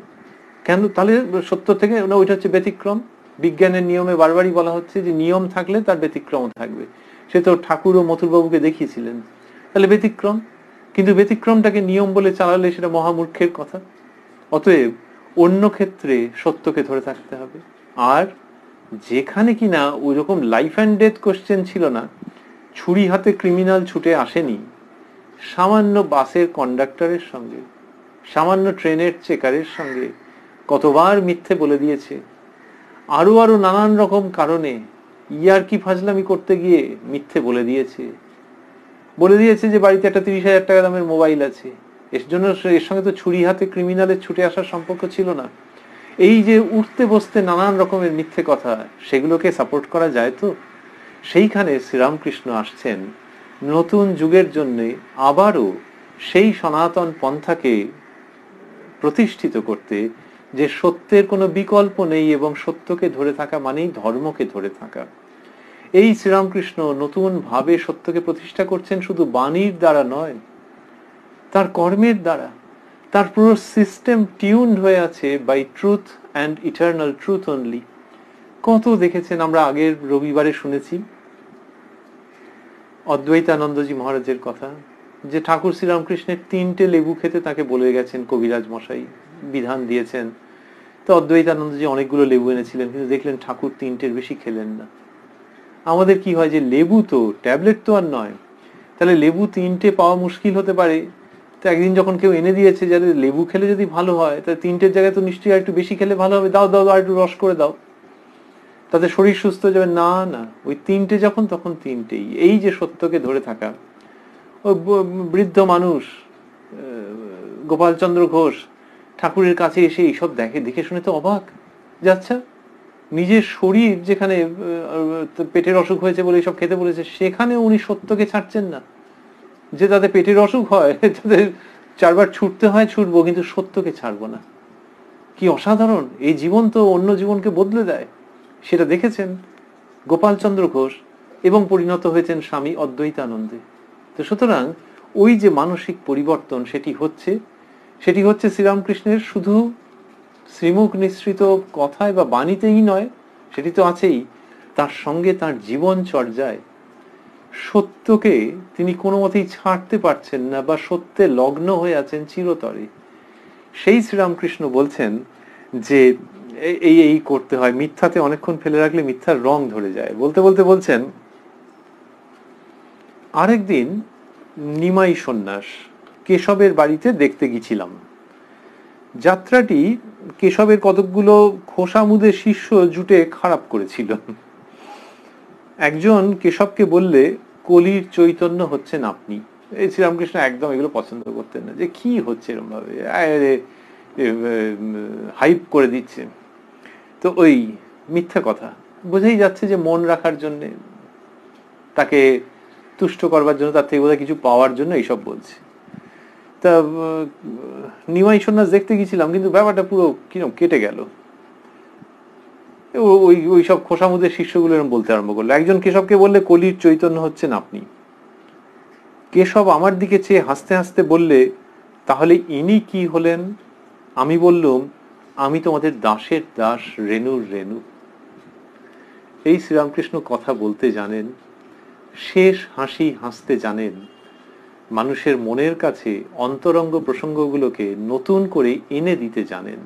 কেন তাহলে সত্য থেকে ওইটা হচ্ছে ব্যতিক্রম। বিজ্ঞানের নিয়মে বারবারই বলা হচ্ছে যে নিয়ম থাকলে তার ব্যতিক্রম থাকবে। সে তো ঠাকুর ও মথুরবাবুকে দেখিয়েছিলেন, তাহলে ব্যতিক্রম, কিন্তু ব্যতিক্রমটাকে নিয়ম বলে চালালে সেটা মহামূর্খের কথা। অতএব অন্য ক্ষেত্রে সত্যকে ধরে থাকতে হবে। আর যেখানে কিনা ওই রকম লাইফ অ্যান্ড ডেথ কোশ্চেন ছিল না, ছুরি হাতে ক্রিমিনাল ছুটে আসেনি, সামান্য বাসের কন্ডাক্টরের সঙ্গে, সামান্য ট্রেনের চেকারের সঙ্গে কতবার মিথ্যে বলে দিয়েছে, আরো আরো নানান রকম কারণে ইয়ার্কি ফাজলামি করতে গিয়ে মিথ্যে বলে দিয়েছে যে বাড়িতে একটা 30,000 টাকা দামের মোবাইল আছে। এর জন্য এর সঙ্গে তো ছুরি হাতে ক্রিমিনালের ছুটে আসার সম্পর্ক ছিল না। এই যে উঠতে বসতে নানান রকমের মিথ্যে কথা, সেগুলোকে সাপোর্ট করা যায় তো? সেইখানে শ্রীরামকৃষ্ণ আসছেন নতুন যুগের জন্য আবারও সেই সনাতন পন্থাকে প্রতিষ্ঠিত করতে, যে সত্যের কোনো বিকল্প নেই এবং সত্যকে ধরে থাকা মানেই ধর্মকে ধরে থাকা। এই শ্রীরামকৃষ্ণ নতুন ভাবে সত্যকে প্রতিষ্ঠা করছেন, শুধু বাণীর দ্বারা নয়, তার কর্মের দ্বারা। তার পুরো সিস্টেম টিউনড হয়ে আছে by truth and eternal truth only. কত দেখেছেন, আমরা আগের রবিবারে শুনেছি অদ্বৈতানন্দজি মহারাজের কথা, যে ঠাকুর শ্রীরামকৃষ্ণের 3টে লেবু খেতে তাকে বলে গেছেন কবিরাজ মশাই, বিধান দিয়েছেন। তো অদ্বৈতানন্দজি অনেকগুলো লেবু এনেছিলেন, কিন্তু দেখলেন ঠাকুর 3টের বেশি খেলেন না। আমাদের কি হয় যে লেবু তো ট্যাবলেট তো আর নয়, তাহলে লেবু 3টে পাওয়া মুশকিল হতে পারে। তো একদিন যখন কেউ এনে দিয়েছে যে লেবু খেলে যদি ভালো হয়, তাহলে 3টের জায়গায় তো নিশ্চয়ই আর একটু বেশি খেলে ভালো হবে, দাও দাও আর একটু রস করে দাও, তাতে শরীর সুস্থ হয়ে যাবে। না না, ওই 3টে যখন তখন 3টেই। এই যে সত্যকে ধরে থাকা, ওই বৃদ্ধ মানুষ গোপালচন্দ্র ঘোষ ঠাকুরের কাছে এসে এইসব দেখে শুনে তো অবাক যাচ্ছে। নিজের শরীর যেখানে পেটের অসুখ হয়েছে বলে এইসব খেতে বলেছে, সেখানে উনি সত্যকে ছাড়ছেন না। যে তাদের পেটের অসুখ হয়, তাদের 4বার ছুটতে হয়, ছুটবো, কিন্তু সত্যকে ছাড়বো না। কি অসাধারণ! এই জীবন তো অন্য জীবনকে বদলে দেয়। সেটা দেখেছেন গোপালচন্দ্র ঘোষ এবং পরিণত হয়েছেন স্বামী অদ্বৈতানন্দে। তো সুতরাং ওই যে মানসিক পরিবর্তন, সেটি হচ্ছে শ্রীরামকৃষ্ণের শুধু শ্রীমুখ নিঃসৃত কথায় বা বাণীতেই নয়, সেটি তো আছেই, তার সঙ্গে তার জীবন চর্যায় সত্যকে তিনি কোনো মতেই ছাড়তে পারছেন না, বা সত্যে লগ্ন হয়ে আছেন চিরতরে। সেই শ্রীরামকৃষ্ণ বলছেন যে এই করতে হয়, মিথ্যাতে অনেকক্ষণ ফেলে রাখলে মিথ্যার রং ধরে যায়। বলতে বলতে বলছেন, আরেকদিন নিমাই সন্ন্যাস কেশবের বাড়িতে দেখতে গেছিলাম। যাত্রাটি কেশবের কতকগুলো খোসামুদে শিষ্য জুটে খারাপ করেছিল। একজন কেশবকে বললে, কলির চৈতন্য হচ্ছেন আপনি। এই শ্রীরামকৃষ্ণ একদম এগুলো পছন্দ করতেন না, যে কি হচ্ছে এরকম ভাবে হাইপ করে দিচ্ছে। তো ওই মিথ্যা কথা বোঝাই যাচ্ছে যে মন রাখার জন্য, তাকে তুষ্ট করবার জন্য, তার থেকে বোধহয় কিছু পাওয়ার জন্য এইসব বলছে। তা নিমাই সন্ন্যাস দেখতে গেছিলাম, কিন্তু ব্যাপারটা পুরো কিরকম কেটে গেল। ওই সব খোসামুদের শিষ্যগুলো এরকম বলতে আরম্ভ করলো। একজন কেশবকে বললে, কলির চৈতন্য হচ্ছেন আপনি। কেশব আমার দিকে চেয়ে হাসতে হাসতে বললে, তাহলে ইনি কি হলেন? আমি বললুম, আমি তোমাদের দাসের দাস, রেণুর রেণু। এই শ্রীরামকৃষ্ণ কথা বলতে জানেন, শেষ হাসি হাসতে জানেন, মানুষের মনের কাছে অন্তরঙ্গ প্রসঙ্গগুলোকে নতুন করে এনে দিতে জানেন।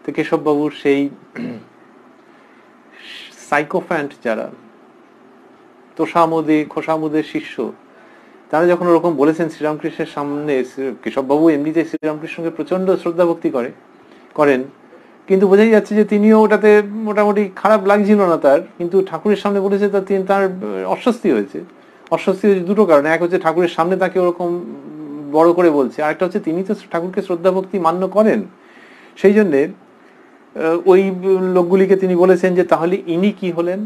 তো কেশববাবুর সেই সাইকোফ্যান্ট যারা খোসামুদের শিষ্য, তারা যখন ওরকম বলেছেন শ্রীরামকৃষ্ণের সামনে, কেশববাবু এমনিতে শ্রীরামকৃষ্ণকে প্রচন্ড শ্রদ্ধা ভক্তি করেন, কিন্তু বোঝাই যাচ্ছে যে তিনিও ওটাতে মোটামুটি খারাপ লাগছিল না তার, কিন্তু ঠাকুরের সামনে বলেছে তার অস্বস্তি হয়েছে। দুটো কারণে, এক হচ্ছে ঠাকুরের সামনে তাকে ওরকম বড় করে বলছে, আরেকটা হচ্ছে তিনি তো ঠাকুরকে শ্রদ্ধা ভক্তি মান্য করেন। সেই জন্যে ওই লোকগুলিকে তিনি বলেছেন যে তাহলে ইনি কি হলেন।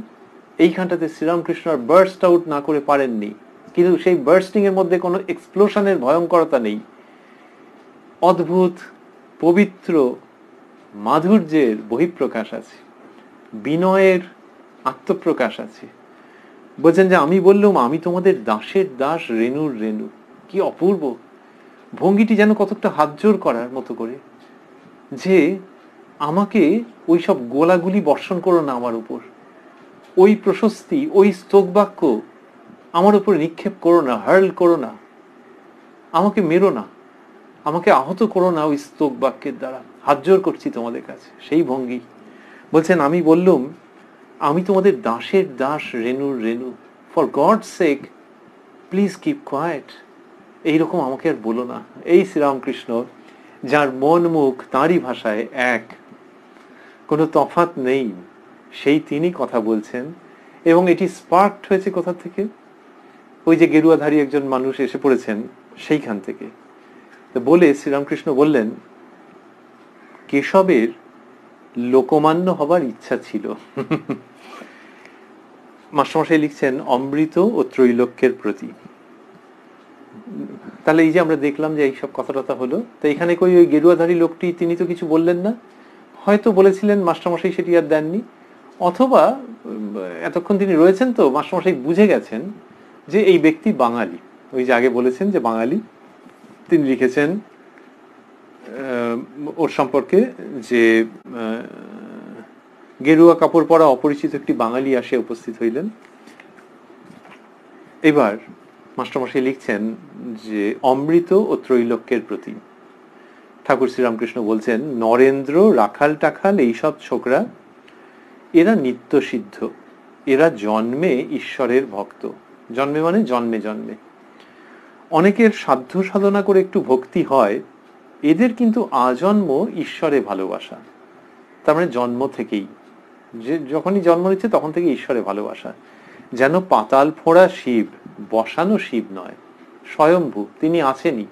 এইখানটাতে শ্রীরামকৃষ্ণ আর বার্স্ট আউট না করে পারেননি, কিন্তু সেই বার্স্টিং এর মধ্যে কোনো এক্সপ্লোশনের ভয়ঙ্করতা নেই, অদ্ভুত পবিত্র মাধুর্যের বহিঃপ্রকাশ আছে, বিনয়ের আত্মপ্রকাশ আছে। বলছেন যে আমি বললাম, আমি তোমাদের দাসের দাস, রেণুর রেণু। কি অপূর্ব ভঙ্গিটি, যেন কতকটা হাত জোর করার মতো করে, যে আমাকে ওই সব গোলাগুলি বর্ষণ করো না আমার উপর, ওই প্রশস্তি, ওই স্তোক বাক্য আমার উপর নিক্ষেপ করো না, হার্ল করো না, আমাকে মেরো না, আমাকে আহত করো না ওই স্তোক বাক্যের দ্বারা, হাত জোর করছি তোমাদের কাছে। সেই ভঙ্গি। বলছেন, আমি বললুম, আমি তোমাদের দাসের দাস, রেণুর রেণু, for God sake please keep quiet. এইরকম আমাকে আর বলো না। এই শ্রীরামকৃষ্ণ, যার মন মুখ তাঁরই ভাষায় এক, কোনো তফাৎ নেই, সেই তিনি কথা বলছেন। এবং এটি স্পার্কড হয়েছে কোথা থেকে? ওই যে গেরুয়াধারী একজন মানুষ এসে পড়েছেন সেইখান থেকে। বলে শ্রীরামকৃষ্ণ বললেন, কেশবের লোকমান্য হবার ইচ্ছা ছিল। মাস্টারমশাই লিখছেন, অমৃত ও ত্রৈলোক্যের প্রতি। তাহলে এই যে আমরা দেখলাম যে এইসব কথাটা হলো, তো এখানে কই ওই গেরুয়াধারী লোকটি তিনি তো কিছু বললেন না, হয়তো বলেছিলেন, মাস্টারমশাই সেটি আর দেননি, অথবা এতক্ষণ তিনি রয়েছেন তো মাস্টারমশাই বুঝে গেছেন যে এই ব্যক্তি বাঙালি। ওই যে আগে বলেছেন যে বাঙালি, তিনি লিখেছেন ওর সম্পর্কে যে গেরুয়া কাপড় পরা অপরিচিত একটি বাঙালি আসে উপস্থিত হইলেন। এবার মাস্টারমশাই লিখছেন যে অমৃত ও ত্রৈলোক্যের প্রতি ঠাকুর শ্রীরামকৃষ্ণ বলছেন, নরেন্দ্র, রাখাল টাখাল, এইসব ছোকরা এরা নিত্য সিদ্ধ, এরা জন্মে ঈশ্বরের ভক্ত। জন্মে মানে জন্মে জন্মে। অনেকের সাধ্য সাধনা করে একটু ভক্তি হয়, এদের কিন্তু আজন্ম ঈশ্বরে ভালোবাসা। তার মানে জন্ম থেকেই, যে যখনই জন্ম নিচ্ছে তখন থেকে ঈশ্বরে ভালোবাসা। যেন পাতাল ফোঁড়া শিব, বসানো শিব নয়, স্বয়ম্ভু, তিনি আছেনই।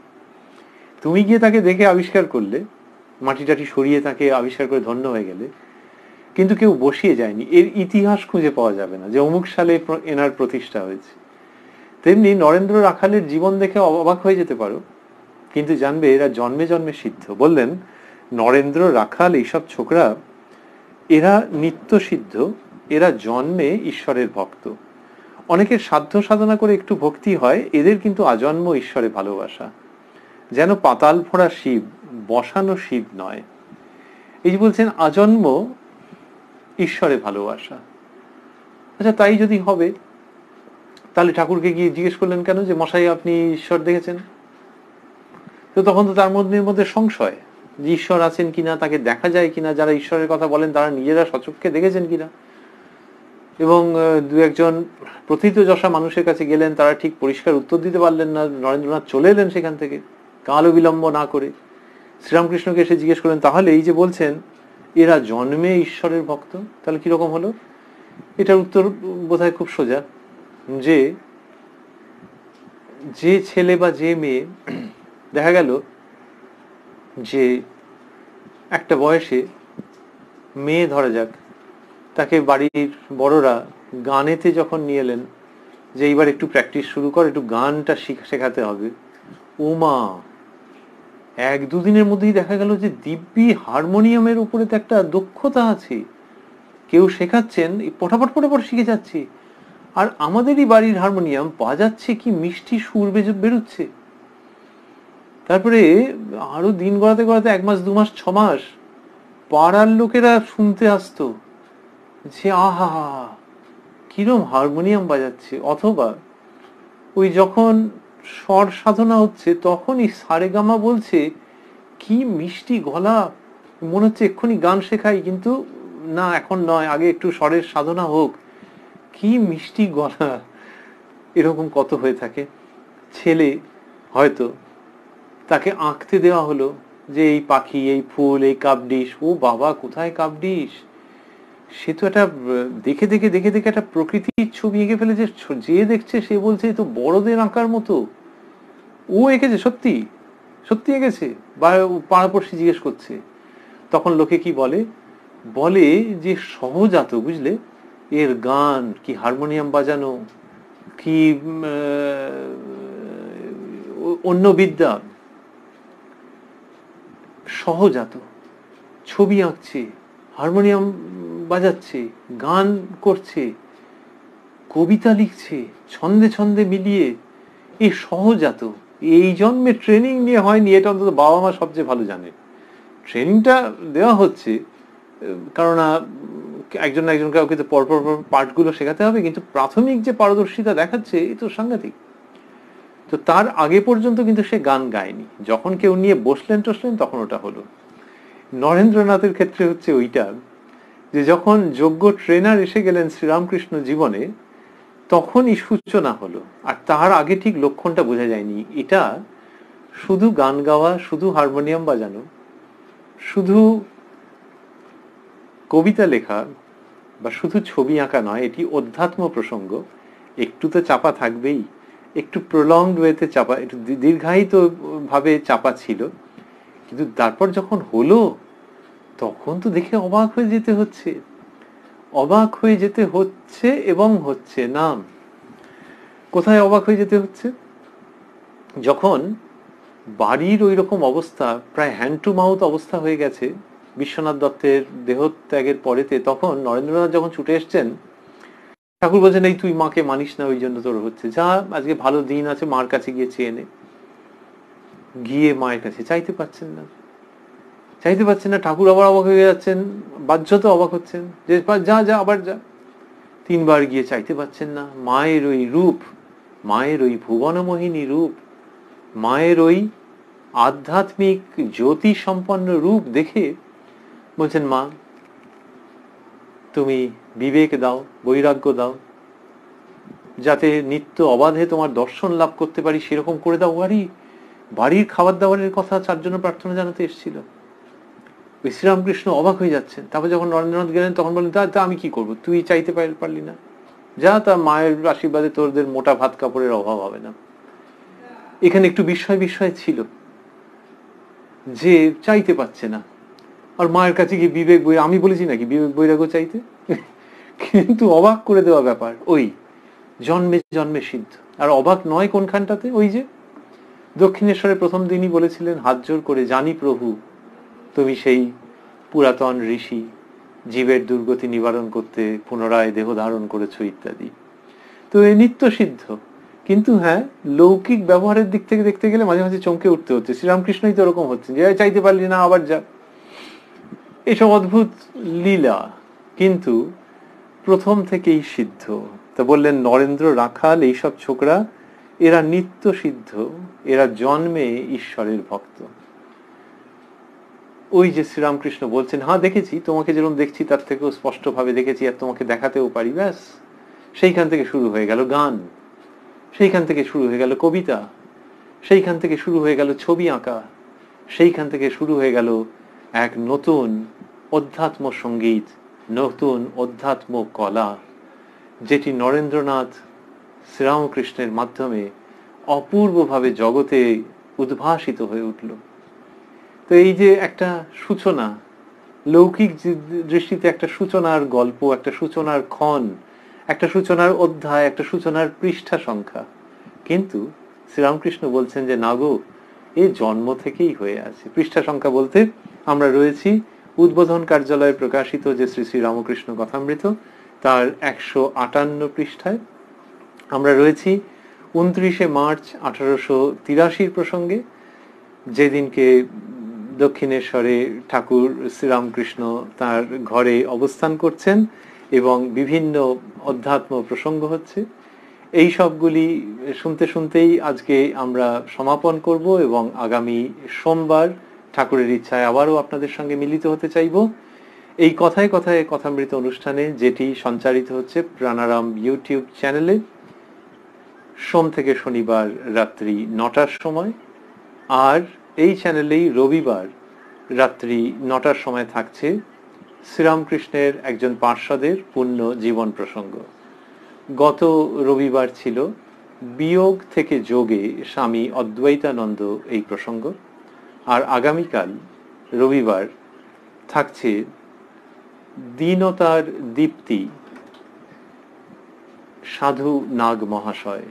তুমি গিয়ে তাকে দেখে আবিষ্কার করলে, মাটি টাটি সরিয়ে তাকে আবিষ্কার করে ধন্য হয়ে গেলে, কিন্তু কেউ বসিয়ে যায়নি, এর ইতিহাস খুঁজে পাওয়া যাবে না যে অমুক সালে এনার প্রতিষ্ঠা হয়েছে। তেমনি নরেন্দ্র রাখালের জীবন দেখে অবাক হয়ে যেতে পারো, কিন্তু জানবে এরা জন্মে জন্মে সিদ্ধ। বললেন, নরেন্দ্র, রাখাল, এইসব ছোকরা এরা নিত্য সিদ্ধ, এরা জন্মে ঈশ্বরের ভক্ত। অনেকের সাধ্য সাধনা করে একটু ভক্তি হয়, এদের কিন্তু আজন্ম ঈশ্বরে ভালোবাসা। যেন পাতাল ফোঁড়া শিব, বসানো শিব নয়। এই যে বলছেন আজন্ম ঈশ্বরে ভালোবাসা। আচ্ছা, তাই যদি হবে তাহলে ঠাকুরকে গিয়ে জিজ্ঞেস করলেন কেন যে মশাই আপনি ঈশ্বর দেখেছেন? তো তখন তো তার মধ্যে সংশয় যে ঈশ্বর আছেন কিনা, তাকে দেখা যায় কিনা, যারা ঈশ্বরের কথা বলেন তারা নিজেরা সচক্ষে দেখেছেন কিনা। এবং দু একজন প্রথিতযশা মানুষের কাছে গেলেন, তারা ঠিক পরিষ্কার উত্তর দিতে পারলেন না। নরেন্দ্রনাথ চলে এলেন সেখান থেকে কাল বিলম্ব না করে, শ্রীরামকৃষ্ণকে এসে জিজ্ঞেস করলেন, তাহলে এই যে বলছেন এরা জন্মে ঈশ্বরের ভক্ত, তাহলে কিরকম হলো? এটার উত্তর বোধহয় খুব সোজা, যে যে ছেলে বা যে মেয়ে দেখা গেল যে একটা বয়সে মেয়ে, ধরা যাক, তাকে বাড়ির বড়রা গানেতে যখন নিয়ে এলেন যে এইবার একটু প্র্যাকটিস শুরু কর, একটু গানটা শেখাতে হবে, ওমা এক দুদিনের মধ্যেই দেখা গেল যে দিব্যি হারমোনিয়ামের উপরে তো একটা দক্ষতা আছে, কেউ শেখাচ্ছেন, পটাপট পটাপট শিখে যাচ্ছে। আর আমাদেরই বাড়ির হারমোনিয়াম বাজাচ্ছে কি মিষ্টি সুর বেরোচ্ছে। তারপরে আরো দিন গড়াতে গড়াতে 1 মাস 2 মাস 6 মাস পাড়ার লোকেরা শুনতে আসতো যে আহা কিরম হারমোনিয়াম বাজাচ্ছে। অথবা ওই যখন স্বর সাধনা হচ্ছে তখনই সারেগামা বলছে, কি মিষ্টি গলা, মনে হচ্ছে এক্ষুনি গান শেখাই, কিন্তু না, এখন নয়, আগে একটু স্বরের সাধনা হোক, কি মিষ্টি গলা। এরকম কত হয়ে থাকে। ছেলে হয়তো তাকে আঁকতে দেওয়া হলো যে এই পাখি, এই ফুল, এই কাপডিশ, ও বাবা কোথায় কাপডিশ, সে তো একটা দেখে দেখে দেখে দেখে একটা প্রকৃতির ছবি এঁকে ফেলে, যে দেখছে সে বলছে তো বড়দের আঁকার মতো, ও এঁকেছে, সত্যি সত্যি এঁকেছে, বা পাড়াপড়শি জিজ্ঞেস করছে। তখন লোকে কি বলে, বলে যে সহজাত, বুঝলে, এর গান কি, হারমোনিয়াম বাজানো কি, অন্য বিদ্যা, সহজাত। ছবি আঁকছে, হারমোনিয়াম বাজাচ্ছে, গান করছে, কবিতা লিখছে, ছন্দে ছন্দে মিলিয়ে, এই সহজাত। এই জন্মে ট্রেনিং নিয়ে হয়নি, এটা অন্তত বাবা মা সবচেয়ে ভালো জানে। ট্রেনিংটা দেওয়া হচ্ছে কারণ একজন না একজন কাউকে তো পরপর পার্টগুলো শেখাতে হবে, কিন্তু প্রাথমিক যে পারদর্শিতা দেখাচ্ছে এ তো সাংঘাতিক। তো তার আগে পর্যন্ত কিন্তু সে গান গায়নি, যখন কেউ নিয়ে বসলেন টসলেন তখন ওটা হলো। নরেন্দ্রনাথের ক্ষেত্রে হচ্ছে ওইটা, যে যখন যোগ্য ট্রেনার এসে গেলেন শ্রীরামকৃষ্ণ জীবনে তখনই সূচনা হলো। আর তার আগে ঠিক লক্ষণটা বোঝা যায়নি। এটা শুধু গান গাওয়া, শুধু হারমোনিয়াম বাজানো, শুধু কবিতা লেখা বা শুধু ছবি আঁকা নয়, এটি অধ্যাত্ম প্রসঙ্গ। একটু তো চাপা থাকবেই, একটু প্রলংড ওয়েতে চাপা, একটু দীর্ঘায়িত ভাবে চাপা ছিল, কিন্তু তারপর যখন হলো তখন তো দেখে অবাক হয়ে যেতে হচ্ছে, অবাক হয়ে যেতে হচ্ছে এবং হচ্ছে না। কোথায় অবাক হয়ে যেতে হচ্ছে? যখন বাড়ির ওই রকম অবস্থা, প্রায় হ্যান্ড টু মাউথ অবস্থা হয়ে গেছে বিশ্বনাথ দত্তের দেহত্যাগের পরেতে, তখন নরেন্দ্রনাথ যখন ছুটে এসছেন, ঠাকুর বলছেন এই তুই মাকে মানিস না, ওই জন্য তোর হচ্ছে, যা আজকে ভালো দিন আছে মার কাছে গিয়ে চেয়ে নে। গিয়ে মায়ের কাছে চাইতে পারছেন না, চাইতে পারছেন না। ঠাকুর আবার অবাক হয়ে যাচ্ছেন, বাহ্যত অবাক হচ্ছেন যে যা যা আবার যা। 3 বার গিয়ে চাইতে পারছেন না। মায়ের ওই রূপ, মায়ের ওই ভুবনমোহিনী রূপ, মায়ের ওই আধ্যাত্মিক জ্যোতি সম্পন্ন রূপ দেখে বলছেন, মা তুমি বিবেক দাও, বৈরাগ্য দাও, যাতে নিত্য অবাধে তোমার দর্শন লাভ করতে পারি সেরকম করে দাও। বাড়ির খাবার দাবারের কথা 4 জন প্রার্থনা জানাতে এসেছিল। ওই শ্রীরামকৃষ্ণ অবাক হয়ে যাচ্ছেন। তারপর যখন নরেন্দ্রনাথ গেলেন তখন বললেন, তা আমি কি করবো, তুই চাইতে পারলি না, যা, তা মায়ের আশীর্বাদে তোদের মোটা ভাত কাপড়ের অভাব হবে না। এখানে একটু বিস্ময় ছিল যে চাইতে পারছে না, আর মায়ের কাছে গিয়ে বিবেক আমি বলেছি নাকি বিবেক বৈরাগ্য চাইতে? কিন্তু অবাক করে দেওয়া ব্যাপার, ওই জন্মে জন্মে সিদ্ধ। আর অবাক নয় কোনখানটাতে? ওই যে দক্ষিণেশ্বরে প্রথম দিনই বলেছিলেন হাত জোর করে, জানি প্রভু তুমি সেই পুরাতন ঋষি, জীবের দুর্গতি নিবারণ করতে পুনরায় দেহ ধারণ করেছো ইত্যাদি। তো এই নিত্য সিদ্ধ। কিন্তু হ্যাঁ, লৌকিক ব্যবহারের দিক থেকে দেখতে গেলে মাঝে মাঝে চমকে উঠতে হচ্ছে। শ্রীরামকৃষ্ণই তো ওরকম হচ্ছে, যে চাইতে পারলি না আবার যা, এসব অদ্ভুত লীলা, কিন্তু প্রথম থেকেই সিদ্ধ। তা বললেন নরেন্দ্র, রাখাল, এইসব ছোকরা এরা নিত্য সিদ্ধ, এরা জন্মে ঈশ্বরের ভক্ত। ওই যে শ্রীরামকৃষ্ণ বলছেন, হ্যাঁ দেখেছি, তোমাকে যেরকম দেখছি তার থেকেও স্পষ্ট ভাবে দেখেছি, আর তোমাকে দেখাতেও পারি। ব্যাস, সেইখান থেকে শুরু হয়ে গেল গান, সেইখান থেকে শুরু হয়ে গেল কবিতা, সেইখান থেকে শুরু হয়ে গেল ছবি আঁকা, সেইখান থেকে শুরু হয়ে গেল এক নতুন অধ্যাত্ম সঙ্গীত, নতুন অধ্যাত্ম কলা, যেটি নরেন্দ্রনাথ শ্রীরামকৃষ্ণের মাধ্যমে অপূর্বভাবে জগতে উদ্ভাসিত হয়ে উঠল। তো এই যে একটা সূচনা, লৌকিক দৃষ্টিতে একটা সূচনার গল্প, একটা সূচনার ক্ষণ, একটা সূচনার অধ্যায়, একটা সূচনার পৃষ্ঠা সংখ্যা, কিন্তু শ্রীরামকৃষ্ণ বলছেন যে না গো, এ জন্ম থেকেই হয়ে আছে। পৃষ্ঠা সংখ্যা বলতে আমরা রয়েছি উদ্বোধন কার্যালয়ে প্রকাশিত যে শ্রী শ্রী রামকৃষ্ণ কথামৃত, তার 158 পৃষ্ঠায়। আমরা রয়েছি 29শে মার্চ 1883 প্রসঙ্গে, যেদিনকে দক্ষিণেশ্বরে ঠাকুর শ্রীরামকৃষ্ণ তার ঘরে অবস্থান করছেন এবং বিভিন্ন অধ্যাত্ম প্রসঙ্গ হচ্ছে। এই সবগুলি শুনতে শুনতেই আজকে আমরা সমাপন করব এবং আগামী সোমবার ঠাকুরের ইচ্ছায় আবারও আপনাদের সঙ্গে মিলিত হতে চাইব এই কথায় কথায় কথামৃত অনুষ্ঠানে, যেটি সঞ্চারিত হচ্ছে প্রাণারাম ইউটিউব চ্যানেলে সোম থেকে শনিবার রাত্রি 9টার সময়, আর এই চ্যানেলেই রবিবার রাত্রি 9টার সময় থাকছে শ্রীরামকৃষ্ণের একজন পার্ষদের পূর্ণ জীবন প্রসঙ্গ। গত রবিবার ছিল বিয়োগ থেকে যোগে স্বামী অদ্বৈতানন্দ এই প্রসঙ্গ, আর আগামীকাল রবিবার থাকছে দীনতার দীপ্তি সাধু নাগ মহাশয়।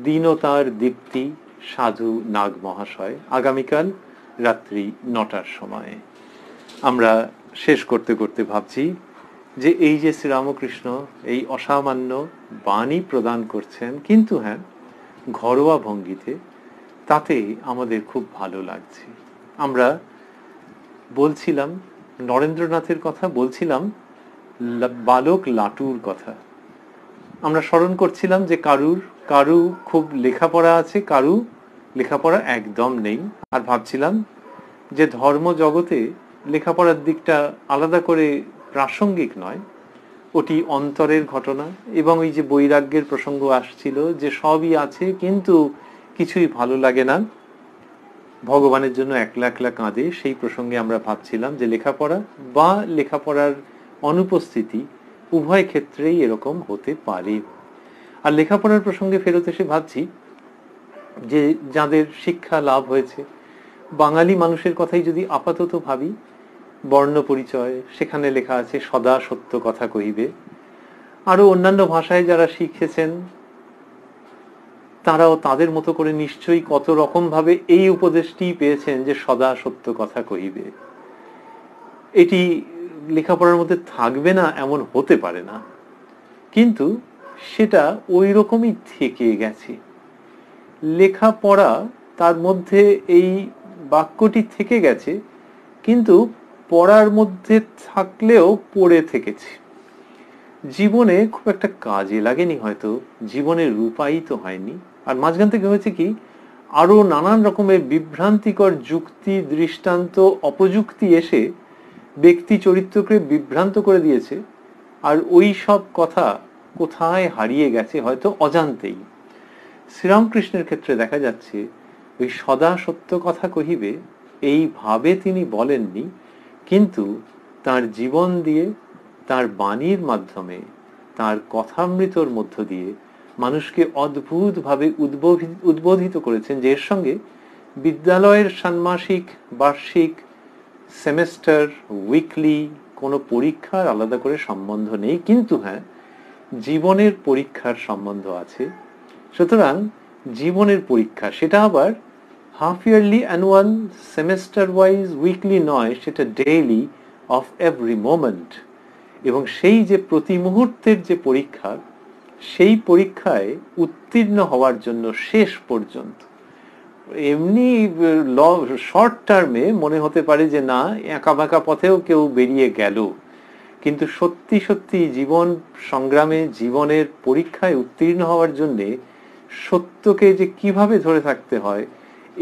দীনতার দীপ্তি সাধু নাগ মহাশয় আগামীকাল রাত্রি 9টার সময়। আমরা শেষ করতে করতে ভাবছি যে এই যে শ্রীরামকৃষ্ণ এই অসামান্য বাণী প্রদান করছেন, কিন্তু হ্যাঁ ঘরোয়া ভঙ্গিতে, তাতে আমাদের খুব ভালো লাগছে। আমরা বলছিলাম নরেন্দ্রনাথের কথা বলছিলাম, বালক লাটুর কথা আমরা স্মরণ করছিলাম যে কারু খুব লেখাপড়া আছে, কারু লেখাপড়া একদম নেই। আর ভাবছিলাম যে ধর্ম জগতে লেখাপড়ার দিকটা আলাদা করে প্রাসঙ্গিক নয়, ওটি অন্তরের ঘটনা। এবং ওই যে বৈরাগ্যের প্রসঙ্গ আসছিল, যে সবই আছে কিন্তু কিছুই ভালো লাগে না, ভগবানের জন্য একলা একলা কাঁদে, সেই প্রসঙ্গে আমরা ভাবছিলাম যে লেখাপড়া বা লেখাপড়ার অনুপস্থিতি উভয় ক্ষেত্রেই এরকম হতে পারে। আর লেখাপড়ার প্রসঙ্গে ফেরত এসে ভাবছি যে যাদের শিক্ষা লাভ হয়েছে, বাঙালি মানুষের কথাই যদি আপাতত ভাবি, বর্ণ পরিচয় সেখানে লেখা আছে সদা সত্য কথা কহিবে। আরো অন্যান্য ভাষায় যারা শিখেছেন তারাও তাদের মতো করে নিশ্চয়ই কত রকম ভাবে এই উপদেশটি পেয়েছেন যে সদা সত্য কথা কহিবে। এটি লেখাপড়ার মধ্যে থাকবে না এমন হতে পারে না, কিন্তু সেটা ওই রকমই থেকে গেছে। লেখাপড়া তার মধ্যে এই বাক্যটি থেকে গেছে, কিন্তু পড়ার মধ্যে থাকলেও পড়ে থেকেছে, জীবনে খুব একটা কাজে লাগেনি, হয়তো জীবনে রূপায়িত হয়নি। আর মাঝখান থেকে হয়েছে কি, আরো নানান রকমের বিভ্রান্তিকর যুক্তি, দৃষ্টান্ত, অপযুক্তি এসে ব্যক্তি চরিত্রকে বিভ্রান্ত করে দিয়েছে। আর ওই সব কথা কোথায় হারিয়ে গেছে হয়তো অজান্তেই। শ্রীরামকৃষ্ণের ক্ষেত্রে দেখা যাচ্ছে ওই সদা সত্য কথা কহিবে এইভাবে তিনি বলেননি, কিন্তু তার জীবন দিয়ে, তার বাণীর মাধ্যমে, তার কথামৃতর মধ্য দিয়ে মানুষকে অদ্ভুতভাবে উদ্বোধিত করেছেন, যে এর সঙ্গে বিদ্যালয়ের ষান্মাসিক, বার্ষিক, সেমেস্টার, উইকলি কোনো পরীক্ষার আলাদা করে সম্বন্ধ নেই, কিন্তু হ্যাঁ, জীবনের পরীক্ষার সম্বন্ধ আছে। সুতরাং জীবনের পরীক্ষা, সেটা আবার half yearly, annual, semester wise, weekly নয়, সেটা ডেইলি, অফ এভরি মোমেন্ট। এবং সেই যে প্রতি মুহূর্তের যে পরীক্ষা, সেই পরীক্ষায় উত্তীর্ণ হওয়ার জন্য শেষ পর্যন্ত, এমনি শর্ট টার্মে মনে হতে পারে যে না, একা বাঁকা পথেও কেউ বেরিয়ে গেল, কিন্তু সত্যি সত্যি জীবন সংগ্রামে, জীবনের পরীক্ষায় উত্তীর্ণ হওয়ার জন্যে সত্যকে যে কিভাবে ধরে থাকতে হয়,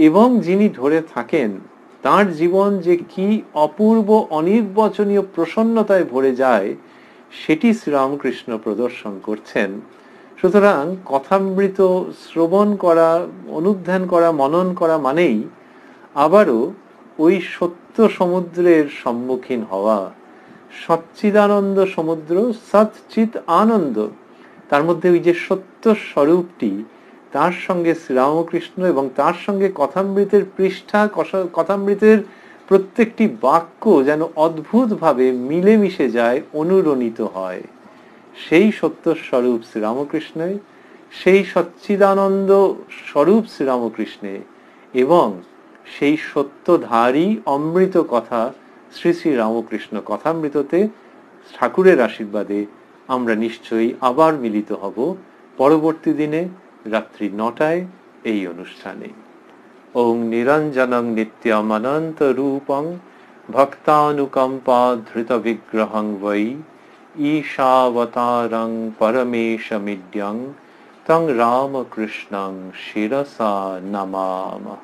এবং যিনি ধরে থাকেন তার জীবন যে কি অপূর্ব অনির্বচনীয় প্রসন্নতায় ভরে যায়, সেটি শ্রীরামকৃষ্ণ প্রদর্শন করছেন। সুতরাং কথামৃত শ্রবণ করা, অনুধ্যান করা, মনন করা মানেই আবারও ওই সত্য সমুদ্রের সম্মুখীন হওয়া। সচ্চিদানন্দ সমুদ্র, সচ্চিত আনন্দ, তার মধ্যে ওই যে সত্য স্বরূপটি, তার সঙ্গে শ্রীরামকৃষ্ণ এবং তার সঙ্গে কথামৃতের পৃষ্ঠা, কথামৃতের প্রত্যেকটি বাক্য যেন অদ্ভুতভাবে মিলেমিশে যায়, অনুরণিত হয়। সেই সত্য স্বরূপ শ্রীরামকৃষ্ণে, সেই সচ্চিদানন্দ স্বরূপ শ্রীরামকৃষ্ণে, এবং সেই সত্যধারী অমৃত কথা শ্রী শ্রী রামকৃষ্ণ কথামৃততে ঠাকুরের আশীর্বাদে আমরা নিশ্চয়ই আবার মিলিত হব পরবর্তী দিনে রাত্রি 9টায় এই অনুষ্ঠানে। ওং নিরঞ্জনং নিত্যম অনন্ত রূপং ভক্তানুকম্পা ধৃত বিগ্রহং বৈ ঈশাবতারং পরমেশমিড্যং তং রামকৃষ্ণং শিরসা নমামহ।